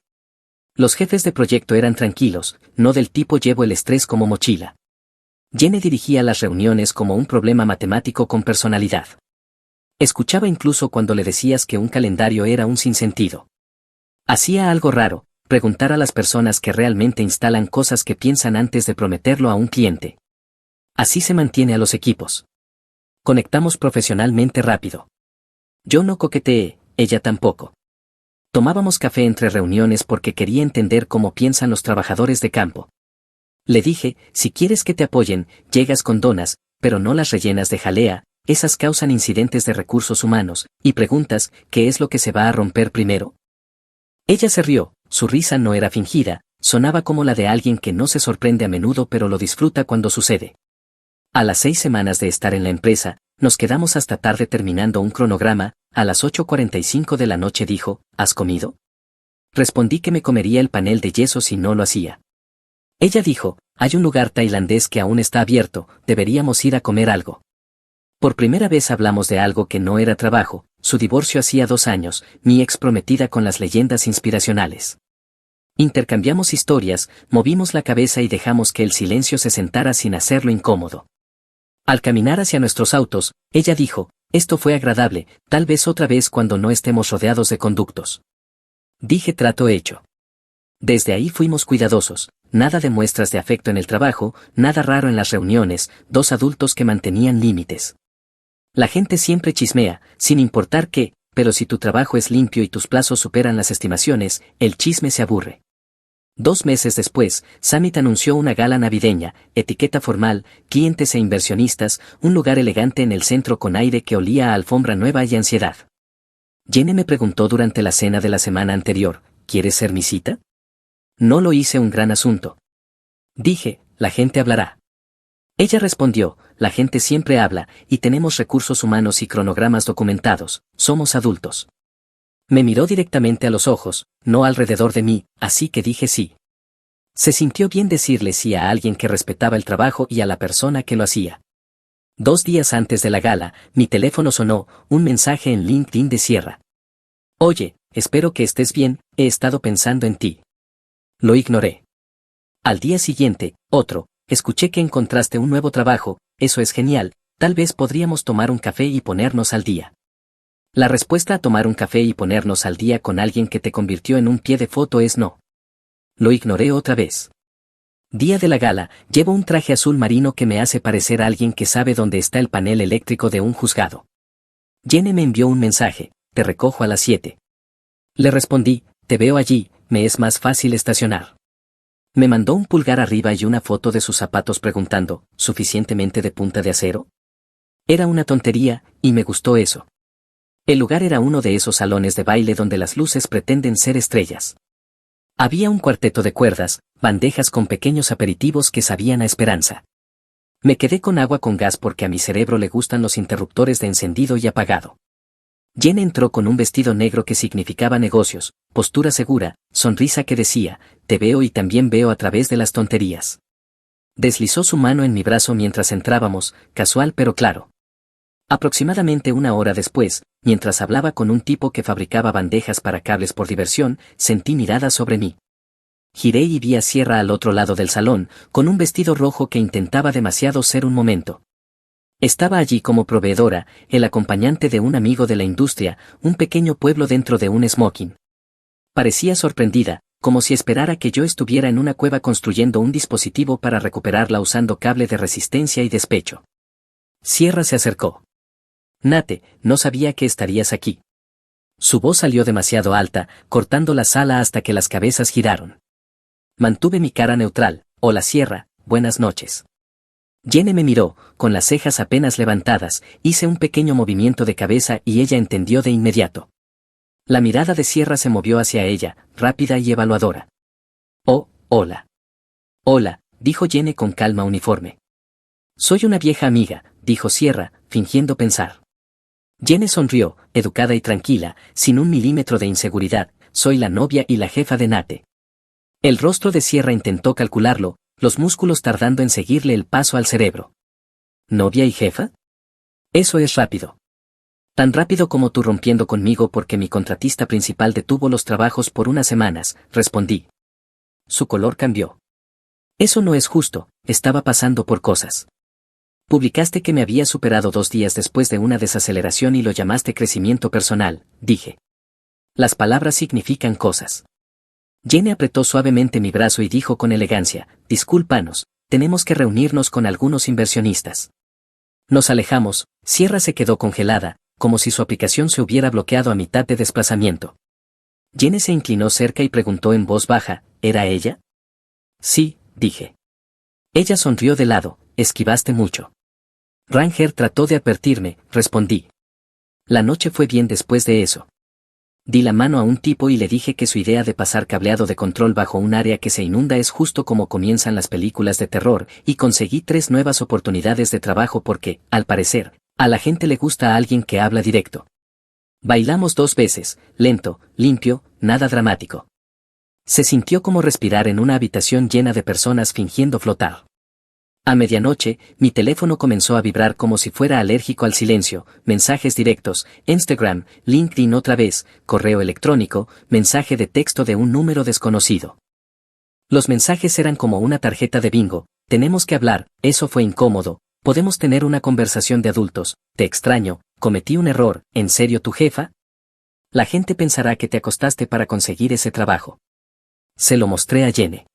Los jefes de proyecto eran tranquilos, no del tipo llevo el estrés como mochila. Jenny dirigía las reuniones como un problema matemático con personalidad. Escuchaba incluso cuando le decías que un calendario era un sinsentido. Hacía algo raro, preguntar a las personas que realmente instalan cosas que piensan antes de prometerlo a un cliente. Así se mantiene a los equipos. Conectamos profesionalmente rápido. Yo no coqueteé, ella tampoco. Tomábamos café entre reuniones porque quería entender cómo piensan los trabajadores de campo. Le dije, si quieres que te apoyen, llegas con donas, pero no las rellenas de jalea, esas causan incidentes de recursos humanos, y preguntas, ¿qué es lo que se va a romper primero? Ella se rió, su risa no era fingida, sonaba como la de alguien que no se sorprende a menudo pero lo disfruta cuando sucede. A las 6 semanas de estar en la empresa, nos quedamos hasta tarde terminando un cronograma, a las 8:45 de la noche dijo, ¿has comido? Respondí que me comería el panel de yeso si no lo hacía. Ella dijo, hay un lugar tailandés que aún está abierto, deberíamos ir a comer algo. Por primera vez hablamos de algo que no era trabajo, su divorcio hacía 2 años, mi ex prometida con las leyendas inspiracionales. Intercambiamos historias, movimos la cabeza y dejamos que el silencio se sentara sin hacerlo incómodo. Al caminar hacia nuestros autos, ella dijo, esto fue agradable, tal vez otra vez cuando no estemos rodeados de conductos. Dije trato hecho. Desde ahí fuimos cuidadosos, nada de muestras de afecto en el trabajo, nada raro en las reuniones, 2 adultos que mantenían límites. La gente siempre chismea, sin importar qué, pero si tu trabajo es limpio y tus plazos superan las estimaciones, el chisme se aburre. 2 meses después, Summit anunció una gala navideña, etiqueta formal, clientes e inversionistas, un lugar elegante en el centro con aire que olía a alfombra nueva y ansiedad. Jenny me preguntó durante la cena de la semana anterior, ¿quieres ser mi cita? No lo hice un gran asunto. Dije, la gente hablará. Ella respondió, la gente siempre habla, y tenemos recursos humanos y cronogramas documentados, somos adultos. Me miró directamente a los ojos, no alrededor de mí, así que dije sí. Se sintió bien decirle sí a alguien que respetaba el trabajo y a la persona que lo hacía. 2 días antes de la gala, mi teléfono sonó, un mensaje en LinkedIn de Sierra. Oye, espero que estés bien, he estado pensando en ti. Lo ignoré. Al día siguiente, otro, escuché que encontraste un nuevo trabajo, eso es genial, tal vez podríamos tomar un café y ponernos al día. La respuesta a tomar un café y ponernos al día con alguien que te convirtió en un pie de foto es no. Lo ignoré otra vez. Día de la gala, llevo un traje azul marino que me hace parecer a alguien que sabe dónde está el panel eléctrico de un juzgado. Jenny me envió un mensaje, te recojo a las 7. Le respondí, te veo allí, me es más fácil estacionar. Me mandó un pulgar arriba y una foto de sus zapatos preguntando, ¿suficientemente de punta de acero? Era una tontería, y me gustó eso. El lugar era uno de esos salones de baile donde las luces pretenden ser estrellas. Había un cuarteto de cuerdas, bandejas con pequeños aperitivos que sabían a esperanza. Me quedé con agua con gas porque a mi cerebro le gustan los interruptores de encendido y apagado. Jen entró con un vestido negro que significaba negocios, postura segura, sonrisa que decía, te veo y también veo a través de las tonterías. Deslizó su mano en mi brazo mientras entrábamos, casual pero claro. Aproximadamente una hora después, mientras hablaba con un tipo que fabricaba bandejas para cables por diversión, sentí miradas sobre mí. Giré y vi a Sierra al otro lado del salón, con un vestido rojo que intentaba demasiado ser un momento. Estaba allí como proveedora, el acompañante de un amigo de la industria, un pequeño pueblo dentro de un smoking. Parecía sorprendida, como si esperara que yo estuviera en una cueva construyendo un dispositivo para recuperarla usando cable de resistencia y despecho. Sierra se acercó. Nate, no sabía que estarías aquí. Su voz salió demasiado alta, cortando la sala hasta que las cabezas giraron. Mantuve mi cara neutral. Hola Sierra, buenas noches. Jenny me miró, con las cejas apenas levantadas, hice un pequeño movimiento de cabeza y ella entendió de inmediato. La mirada de Sierra se movió hacia ella, rápida y evaluadora. Oh, hola. Hola, dijo Jenny con calma uniforme. Soy una vieja amiga, dijo Sierra, fingiendo pensar. Jenny sonrió, educada y tranquila, sin un milímetro de inseguridad, soy la novia y la jefa de Nate. El rostro de Sierra intentó calcularlo, los músculos tardando en seguirle el paso al cerebro. ¿Novia y jefa? Eso es rápido. Tan rápido como tú rompiendo conmigo porque mi contratista principal detuvo los trabajos por unas semanas, respondí. Su color cambió. Eso no es justo, estaba pasando por cosas. Publicaste que me había superado 2 días después de una desaceleración y lo llamaste crecimiento personal, dije. Las palabras significan cosas. Jenny apretó suavemente mi brazo y dijo con elegancia, discúlpanos, tenemos que reunirnos con algunos inversionistas. Nos alejamos, Sierra se quedó congelada, como si su aplicación se hubiera bloqueado a mitad de desplazamiento. Jenny se inclinó cerca y preguntó en voz baja, ¿era ella? Sí, dije. Ella sonrió de lado, esquivaste mucho. Ranger trató de advertirme, respondí. La noche fue bien después de eso. Di la mano a un tipo y le dije que su idea de pasar cableado de control bajo un área que se inunda es justo como comienzan las películas de terror, y conseguí 3 nuevas oportunidades de trabajo porque, al parecer, a la gente le gusta a alguien que habla directo. Bailamos 2 veces, lento, limpio, nada dramático. Se sintió como respirar en una habitación llena de personas fingiendo flotar. A medianoche, mi teléfono comenzó a vibrar como si fuera alérgico al silencio, mensajes directos, Instagram, LinkedIn otra vez, correo electrónico, mensaje de texto de un número desconocido. Los mensajes eran como una tarjeta de bingo, tenemos que hablar, eso fue incómodo, podemos tener una conversación de adultos, te extraño, cometí un error, ¿en serio tu jefa? La gente pensará que te acostaste para conseguir ese trabajo. Se lo mostré a Jenny.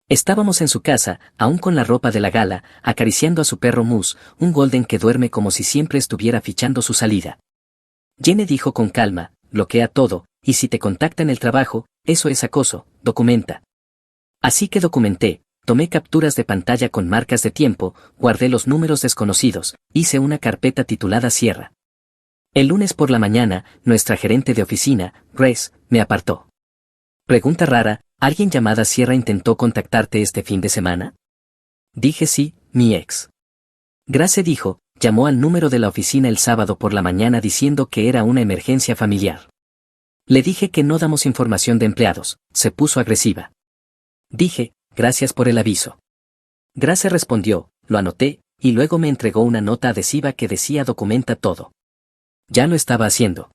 Estábamos en su casa, aún con la ropa de la gala, acariciando a su perro Moose, un golden que duerme como si siempre estuviera fichando su salida. Jenny dijo con calma, bloquea todo, y si te contactan el trabajo, eso es acoso, documenta. Así que documenté, tomé capturas de pantalla con marcas de tiempo, guardé los números desconocidos, hice una carpeta titulada Sierra. El lunes por la mañana, nuestra gerente de oficina, Grace, me apartó. Pregunta rara, ¿alguien llamada Sierra intentó contactarte este fin de semana? Dije sí, mi ex. Grace dijo, llamó al número de la oficina el sábado por la mañana diciendo que era una emergencia familiar. Le dije que no damos información de empleados, se puso agresiva. Dije, gracias por el aviso. Grace respondió, lo anoté, y luego me entregó una nota adhesiva que decía documenta todo. Ya lo estaba haciendo.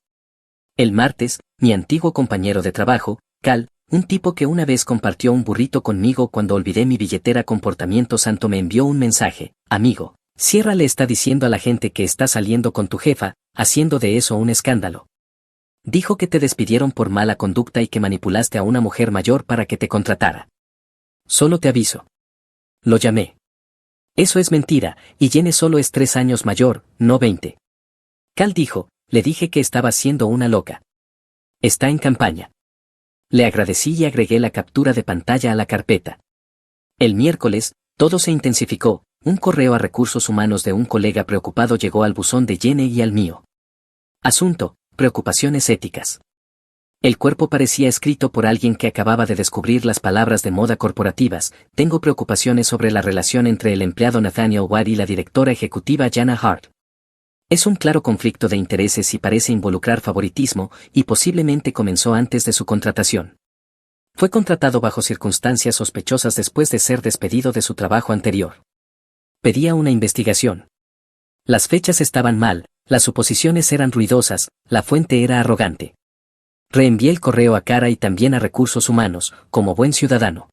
El martes, mi antiguo compañero de trabajo, Cal, un tipo que una vez compartió un burrito conmigo cuando olvidé mi billetera Comportamiento Santo, me envió un mensaje: amigo, Sierra le está diciendo a la gente que está saliendo con tu jefa, haciendo de eso un escándalo. Dijo que te despidieron por mala conducta y que manipulaste a una mujer mayor para que te contratara. Solo te aviso. Lo llamé. Eso es mentira, y Jenny solo es 3 años mayor, no 20. Cal dijo: le dije que estaba siendo una loca. Está en campaña. Le agradecí y agregué la captura de pantalla a la carpeta. El miércoles, todo se intensificó. Un correo a recursos humanos de un colega preocupado llegó al buzón de Jenny y al mío. Asunto: preocupaciones éticas. El cuerpo parecía escrito por alguien que acababa de descubrir las palabras de moda corporativas. Tengo preocupaciones sobre la relación entre el empleado Nathaniel Watt y la directora ejecutiva Jana Hart. Es un claro conflicto de intereses y parece involucrar favoritismo, y posiblemente comenzó antes de su contratación. Fue contratado bajo circunstancias sospechosas después de ser despedido de su trabajo anterior. Pedía una investigación. Las fechas estaban mal, las suposiciones eran ruidosas, la fuente era arrogante. Reenvié el correo a Cara y también a Recursos Humanos, como buen ciudadano.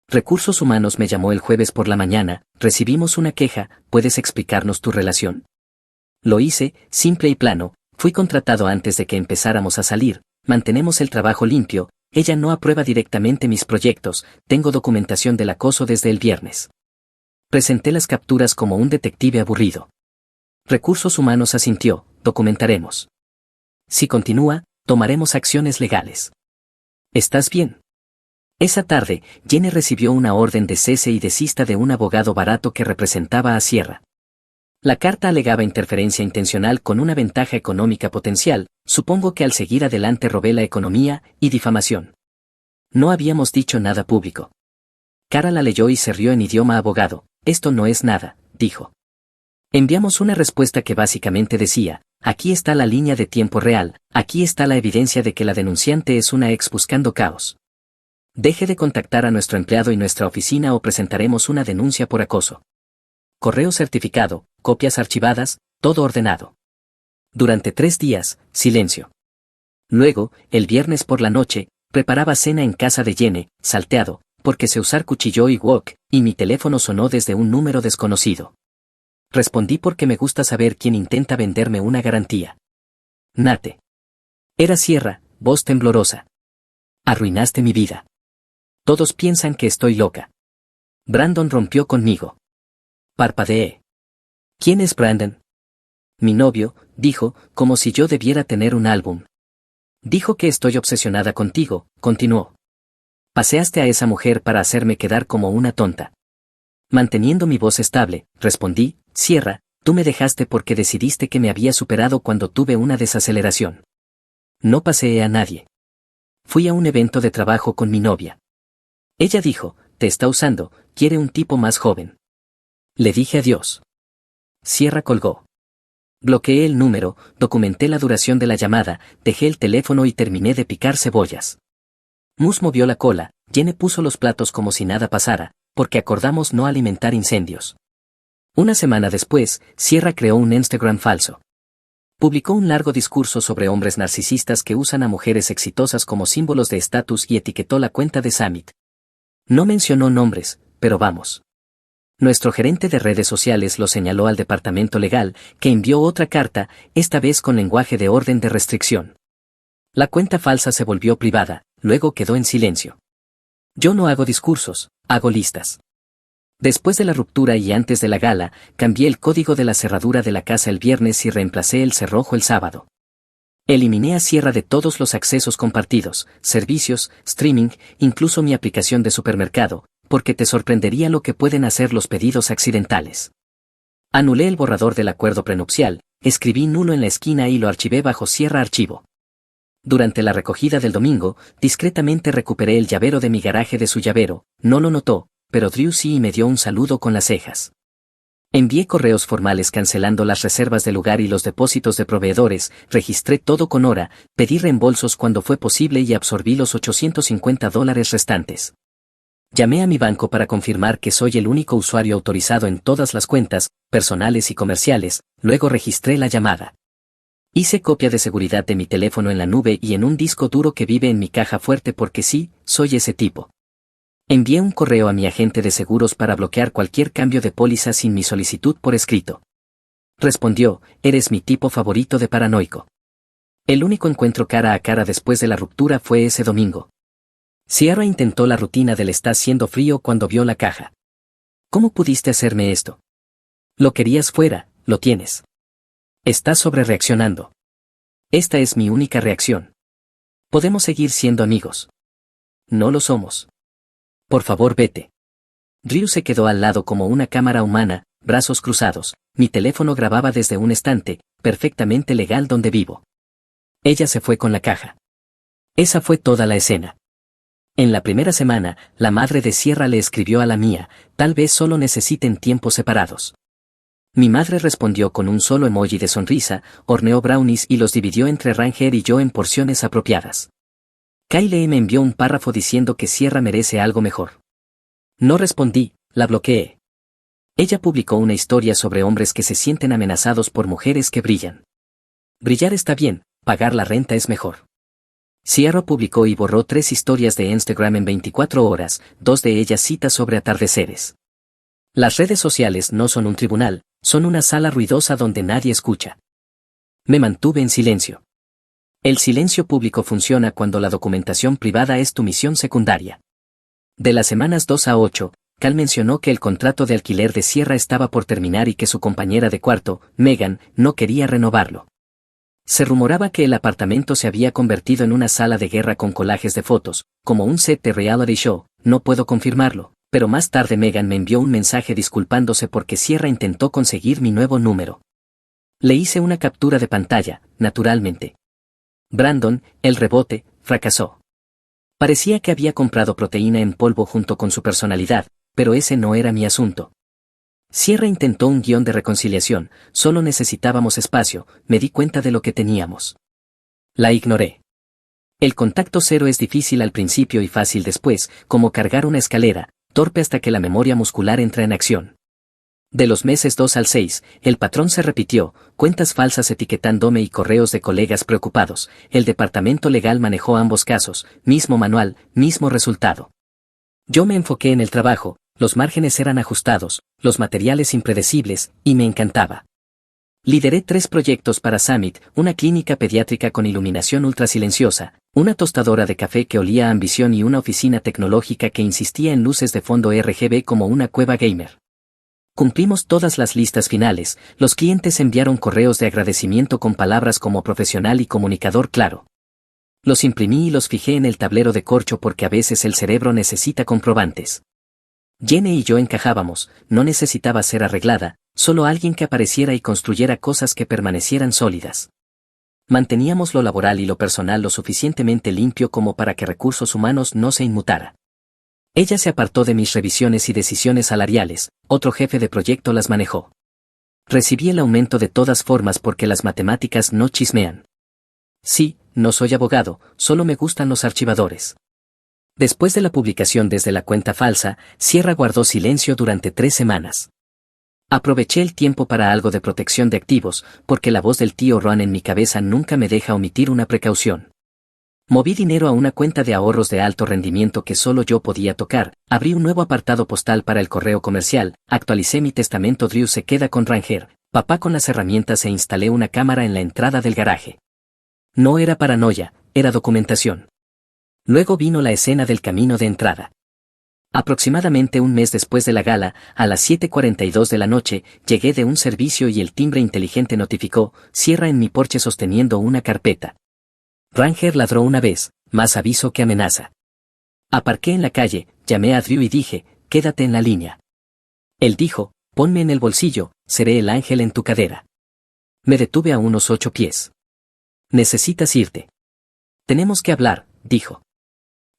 Recursos Humanos me llamó el jueves por la mañana: recibimos una queja, ¿puedes explicarnos tu relación? Lo hice, simple y plano: fui contratado antes de que empezáramos a salir, mantenemos el trabajo limpio, ella no aprueba directamente mis proyectos, tengo documentación del acoso desde el viernes. Presenté las capturas como un detective aburrido. Recursos Humanos asintió: documentaremos. Si continúa, tomaremos acciones legales. ¿Estás bien? Esa tarde, Jenny recibió una orden de cese y desista de un abogado barato que representaba a Sierra. La carta alegaba interferencia intencional con una ventaja económica potencial, supongo que al seguir adelante robé la economía, y difamación. No habíamos dicho nada público. Cara la leyó y se rió en idioma abogado: esto no es nada, dijo. Enviamos una respuesta que básicamente decía: aquí está la línea de tiempo real, aquí está la evidencia de que la denunciante es una ex buscando caos. Deje de contactar a nuestro empleado y nuestra oficina o presentaremos una denuncia por acoso. Correo certificado, copias archivadas, todo ordenado. Durante 3 días, silencio. Luego, el viernes por la noche, preparaba cena en casa de Jenny, salteado, porque sé usar cuchillo y wok, y mi teléfono sonó desde un número desconocido. Respondí porque me gusta saber quién intenta venderme una garantía. Nate. Era Sierra, voz temblorosa. Arruinaste mi vida. Todos piensan que estoy loca. Brandon rompió conmigo. Parpadeé. ¿Quién es Brandon? Mi novio, dijo, como si yo debiera tener un álbum. Dijo que estoy obsesionada contigo, continuó. Paseaste a esa mujer para hacerme quedar como una tonta. Manteniendo mi voz estable, respondí: Sierra, tú me dejaste porque decidiste que me había superado cuando tuve una desaceleración. No paseé a nadie. Fui a un evento de trabajo con mi novia. Ella dijo: te está usando, quiere un tipo más joven. Le dije adiós. Sierra colgó. Bloqueé el número, documenté la duración de la llamada, dejé el teléfono y terminé de picar cebollas. Mus movió la cola, Jenny puso los platos como si nada pasara, porque acordamos no alimentar incendios. Una semana después, Sierra creó un Instagram falso. Publicó un largo discurso sobre hombres narcisistas que usan a mujeres exitosas como símbolos de estatus y etiquetó la cuenta de Summit. No mencionó nombres, pero vamos. Nuestro gerente de redes sociales lo señaló al departamento legal, que envió otra carta, esta vez con lenguaje de orden de restricción. La cuenta falsa se volvió privada, luego quedó en silencio. Yo no hago discursos, hago listas. Después de la ruptura y antes de la gala, cambié el código de la cerradura de la casa el viernes y reemplacé el cerrojo el sábado. Eliminé a Sierra de todos los accesos compartidos, servicios, streaming, incluso mi aplicación de supermercado, porque te sorprendería lo que pueden hacer los pedidos accidentales. Anulé el borrador del acuerdo prenupcial, escribí nulo en la esquina y lo archivé bajo Sierra Archivo. Durante la recogida del domingo, discretamente recuperé el llavero de mi garaje de su llavero, no lo notó, pero Drew sí y me dio un saludo con las cejas. Envié correos formales cancelando las reservas del lugar y los depósitos de proveedores, registré todo con hora, pedí reembolsos cuando fue posible y absorbí los $850 restantes. Llamé a mi banco para confirmar que soy el único usuario autorizado en todas las cuentas, personales y comerciales, luego registré la llamada. Hice copia de seguridad de mi teléfono en la nube y en un disco duro que vive en mi caja fuerte porque sí, soy ese tipo. Envié un correo a mi agente de seguros para bloquear cualquier cambio de póliza sin mi solicitud por escrito. Respondió, eres mi tipo favorito de paranoico. El único encuentro cara a cara después de la ruptura fue ese domingo. Sierra intentó la rutina del está haciendo frío cuando vio la caja. ¿Cómo pudiste hacerme esto? Lo querías fuera, lo tienes. Estás sobrereaccionando. Esta es mi única reacción. Podemos seguir siendo amigos. No lo somos. Por favor, vete. Ryu se quedó al lado como una cámara humana, brazos cruzados. Mi teléfono grababa desde un estante, perfectamente legal donde vivo. Ella se fue con la caja. Esa fue toda la escena. En la primera semana, la madre de Sierra le escribió a la mía, tal vez solo necesiten tiempos separados. Mi madre respondió con un solo emoji de sonrisa, horneó brownies y los dividió entre Ranger y yo en porciones apropiadas. Kyle me envió un párrafo diciendo que Sierra merece algo mejor. No respondí, la bloqueé. Ella publicó una historia sobre hombres que se sienten amenazados por mujeres que brillan. Brillar está bien, pagar la renta es mejor. Sierra publicó y borró 3 historias de Instagram en 24 horas, 2 de ellas citas sobre atardeceres. Las redes sociales no son un tribunal, son una sala ruidosa donde nadie escucha. Me mantuve en silencio. El silencio público funciona cuando la documentación privada es tu misión secundaria. De las semanas 2 a 8, Cal mencionó que el contrato de alquiler de Sierra estaba por terminar y que su compañera de cuarto, Megan, no quería renovarlo. Se rumoraba que el apartamento se había convertido en una sala de guerra con colajes de fotos, como un set de reality show, no puedo confirmarlo, pero más tarde Megan me envió un mensaje disculpándose porque Sierra intentó conseguir mi nuevo número. Le hice una captura de pantalla, naturalmente. Brandon, el rebote, fracasó. Parecía que había comprado proteína en polvo junto con su personalidad, pero ese no era mi asunto. Sierra intentó un guión de reconciliación, solo necesitábamos espacio, me di cuenta de lo que teníamos. La ignoré. El contacto cero es difícil al principio y fácil después, como cargar una escalera, torpe hasta que la memoria muscular entra en acción. De los meses 2 al 6, el patrón se repitió, cuentas falsas etiquetándome y correos de colegas preocupados, el departamento legal manejó ambos casos, mismo manual, mismo resultado. Yo me enfoqué en el trabajo, los márgenes eran ajustados, los materiales impredecibles, y me encantaba. Lideré 3 proyectos para Summit, una clínica pediátrica con iluminación ultrasilenciosa, una tostadora de café que olía a ambición y una oficina tecnológica que insistía en luces de fondo RGB como una cueva gamer. Cumplimos todas las listas finales, los clientes enviaron correos de agradecimiento con palabras como profesional y comunicador claro. Los imprimí y los fijé en el tablero de corcho porque a veces el cerebro necesita comprobantes. Jenny y yo encajábamos, no necesitaba ser arreglada, solo alguien que apareciera y construyera cosas que permanecieran sólidas. Manteníamos lo laboral y lo personal lo suficientemente limpio como para que recursos humanos no se inmutara. Ella se apartó de mis revisiones y decisiones salariales, otro jefe de proyecto las manejó. Recibí el aumento de todas formas porque las matemáticas no chismean. Sí, no soy abogado, solo me gustan los archivadores. Después de la publicación desde la cuenta falsa, Sierra guardó silencio durante 3 semanas. Aproveché el tiempo para algo de protección de activos, porque la voz del tío Ron en mi cabeza nunca me deja omitir una precaución. Moví dinero a una cuenta de ahorros de alto rendimiento que solo yo podía tocar, abrí un nuevo apartado postal para el correo comercial, actualicé mi testamento. Drew se queda con Ranger, papá con las herramientas e instalé una cámara en la entrada del garaje. No era paranoia, era documentación. Luego vino la escena del camino de entrada. Aproximadamente un mes después de la gala, a las 7:42 de la noche, llegué de un servicio y el timbre inteligente notificó, Sierra en mi porche sosteniendo una carpeta. Ranger ladró una vez, más aviso que amenaza. Aparqué en la calle, llamé a Drew y dije, quédate en la línea. Él dijo, ponme en el bolsillo, seré el ángel en tu cadera. Me detuve a unos 8 pies. Necesitas irte. Tenemos que hablar, dijo.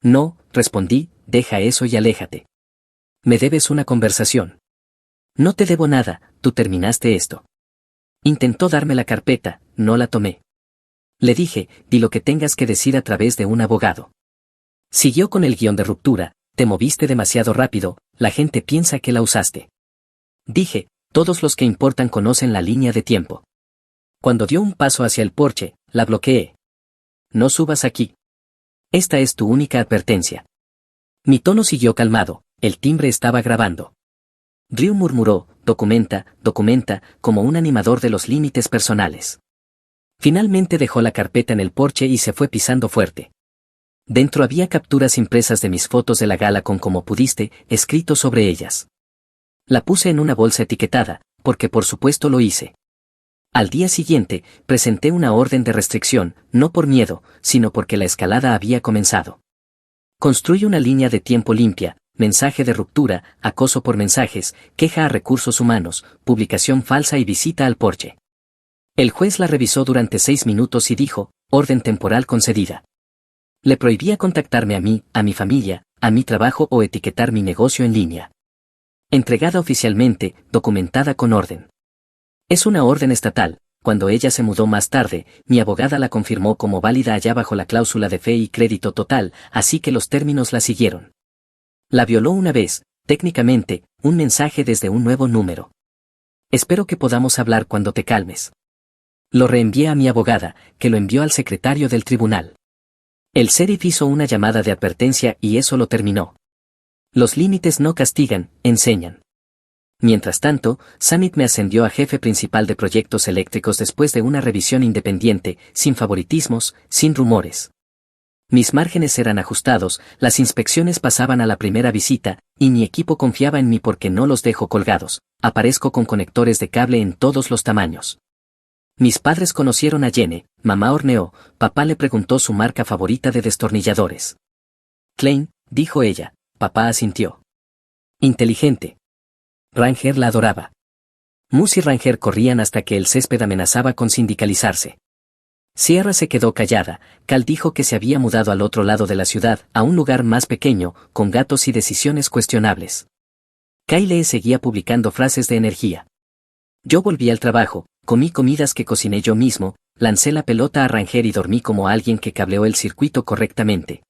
No, respondí, deja eso y aléjate. Me debes una conversación. No te debo nada, tú terminaste esto. Intentó darme la carpeta, no la tomé. Le dije, di lo que tengas que decir a través de un abogado. Siguió con el guión de ruptura, te moviste demasiado rápido, la gente piensa que la usaste. Dije, todos los que importan conocen la línea de tiempo. Cuando dio un paso hacia el porche, la bloqueé. No subas aquí. Esta es tu única advertencia. Mi tono siguió calmado, el timbre estaba grabando. Ryu murmuró, documenta, como un animador de los límites personales. Finalmente dejó la carpeta en el porche y se fue pisando fuerte. Dentro había capturas impresas de mis fotos de la gala con "como pudiste" escrito sobre ellas. La puse en una bolsa etiquetada, porque por supuesto lo hice. Al día siguiente, presenté una orden de restricción, no por miedo, sino porque la escalada había comenzado. Construye una línea de tiempo limpia, mensaje de ruptura, acoso por mensajes, queja a recursos humanos, publicación falsa y visita al porche. El juez la revisó durante 6 minutos y dijo, orden temporal concedida. Le prohibía contactarme a mí, a mi familia, a mi trabajo o etiquetar mi negocio en línea. Entregada oficialmente, documentada con orden. Es una orden estatal. Cuando ella se mudó más tarde, mi abogada la confirmó como válida allá bajo la cláusula de fe y crédito total, así que los términos la siguieron. La violó una vez, técnicamente, un mensaje desde un nuevo número. Espero que podamos hablar cuando te calmes. Lo reenvié a mi abogada, que lo envió al secretario del tribunal. El sheriff hizo una llamada de advertencia y eso lo terminó. Los límites no castigan, enseñan. Mientras tanto, Summit me ascendió a jefe principal de proyectos eléctricos después de una revisión independiente, sin favoritismos, sin rumores. Mis márgenes eran ajustados, las inspecciones pasaban a la primera visita, y mi equipo confiaba en mí porque no los dejo colgados, aparezco con conectores de cable en todos los tamaños. Mis padres conocieron a Jenny, mamá horneó, papá le preguntó su marca favorita de destornilladores. Klein, dijo ella, papá asintió. Inteligente. Ranger la adoraba. Mus y Ranger corrían hasta que el césped amenazaba con sindicalizarse. Sierra se quedó callada. Cal dijo que se había mudado al otro lado de la ciudad, a un lugar más pequeño, con gatos y decisiones cuestionables. Kyle seguía publicando frases de energía. Yo volví al trabajo, comí comidas que cociné yo mismo, lancé la pelota a Ranger y dormí como alguien que cableó el circuito correctamente.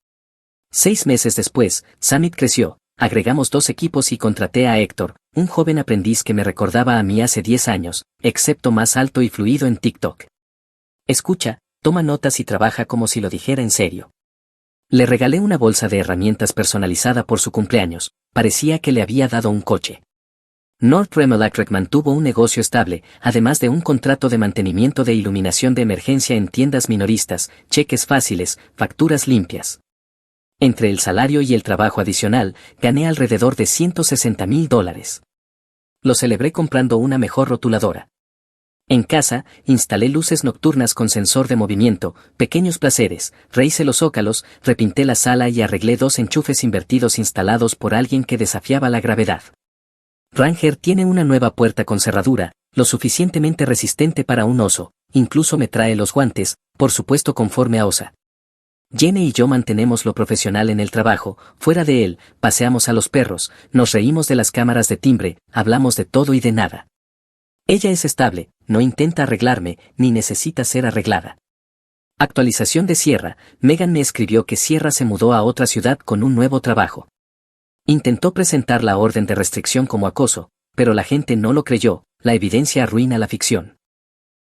6 meses después, Summit creció. Agregamos 2 equipos y contraté a Héctor, un joven aprendiz que me recordaba a mí hace 10 años, excepto más alto y fluido en TikTok. Escucha, toma notas y trabaja como si lo dijera en serio. Le regalé una bolsa de herramientas personalizada por su cumpleaños, parecía que le había dado un coche. Northrop Electric mantuvo un negocio estable, además de un contrato de mantenimiento de iluminación de emergencia en tiendas minoristas, cheques fáciles, facturas limpias. Entre el salario y el trabajo adicional, gané alrededor de $160,000. Lo celebré comprando una mejor rotuladora. En casa, instalé luces nocturnas con sensor de movimiento, pequeños placeres, rehice los zócalos, repinté la sala y arreglé 2 enchufes invertidos instalados por alguien que desafiaba la gravedad. Ranger tiene una nueva puerta con cerradura, lo suficientemente resistente para un oso, incluso me trae los guantes, por supuesto conforme a OSA. Jenny y yo mantenemos lo profesional en el trabajo, fuera de él, paseamos a los perros, nos reímos de las cámaras de timbre, hablamos de todo y de nada. Ella es estable, no intenta arreglarme, ni necesita ser arreglada. Actualización de Sierra, Megan me escribió que Sierra se mudó a otra ciudad con un nuevo trabajo. Intentó presentar la orden de restricción como acoso, pero la gente no lo creyó, la evidencia arruina la ficción.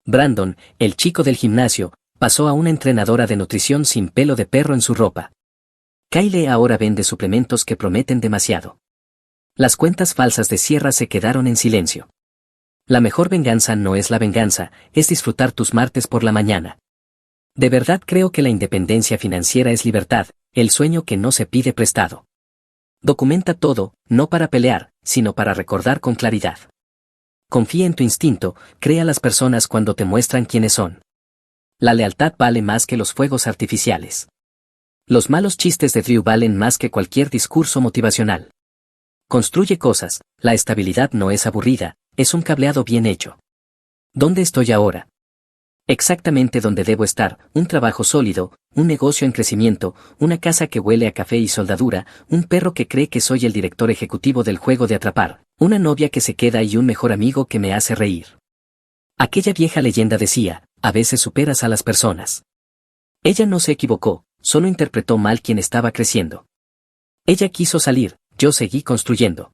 Brandon, el chico del gimnasio, pasó a una entrenadora de nutrición sin pelo de perro en su ropa. Kyle ahora vende suplementos que prometen demasiado. Las cuentas falsas de Sierra se quedaron en silencio. La mejor venganza no es la venganza, es disfrutar tus martes por la mañana. De verdad creo que la independencia financiera es libertad, el sueño que no se pide prestado. Documenta todo, no para pelear, sino para recordar con claridad. Confía en tu instinto, crea a las personas cuando te muestran quiénes son. La lealtad vale más que los fuegos artificiales. Los malos chistes de Drew valen más que cualquier discurso motivacional. Construye cosas, la estabilidad no es aburrida, es un cableado bien hecho. ¿Dónde estoy ahora? Exactamente donde debo estar, un trabajo sólido, un negocio en crecimiento, una casa que huele a café y soldadura, un perro que cree que soy el director ejecutivo del juego de atrapar, una novia que se queda y un mejor amigo que me hace reír. Aquella vieja leyenda decía, a veces superas a las personas. Ella no se equivocó, solo interpretó mal quien estaba creciendo. Ella quiso salir, yo seguí construyendo.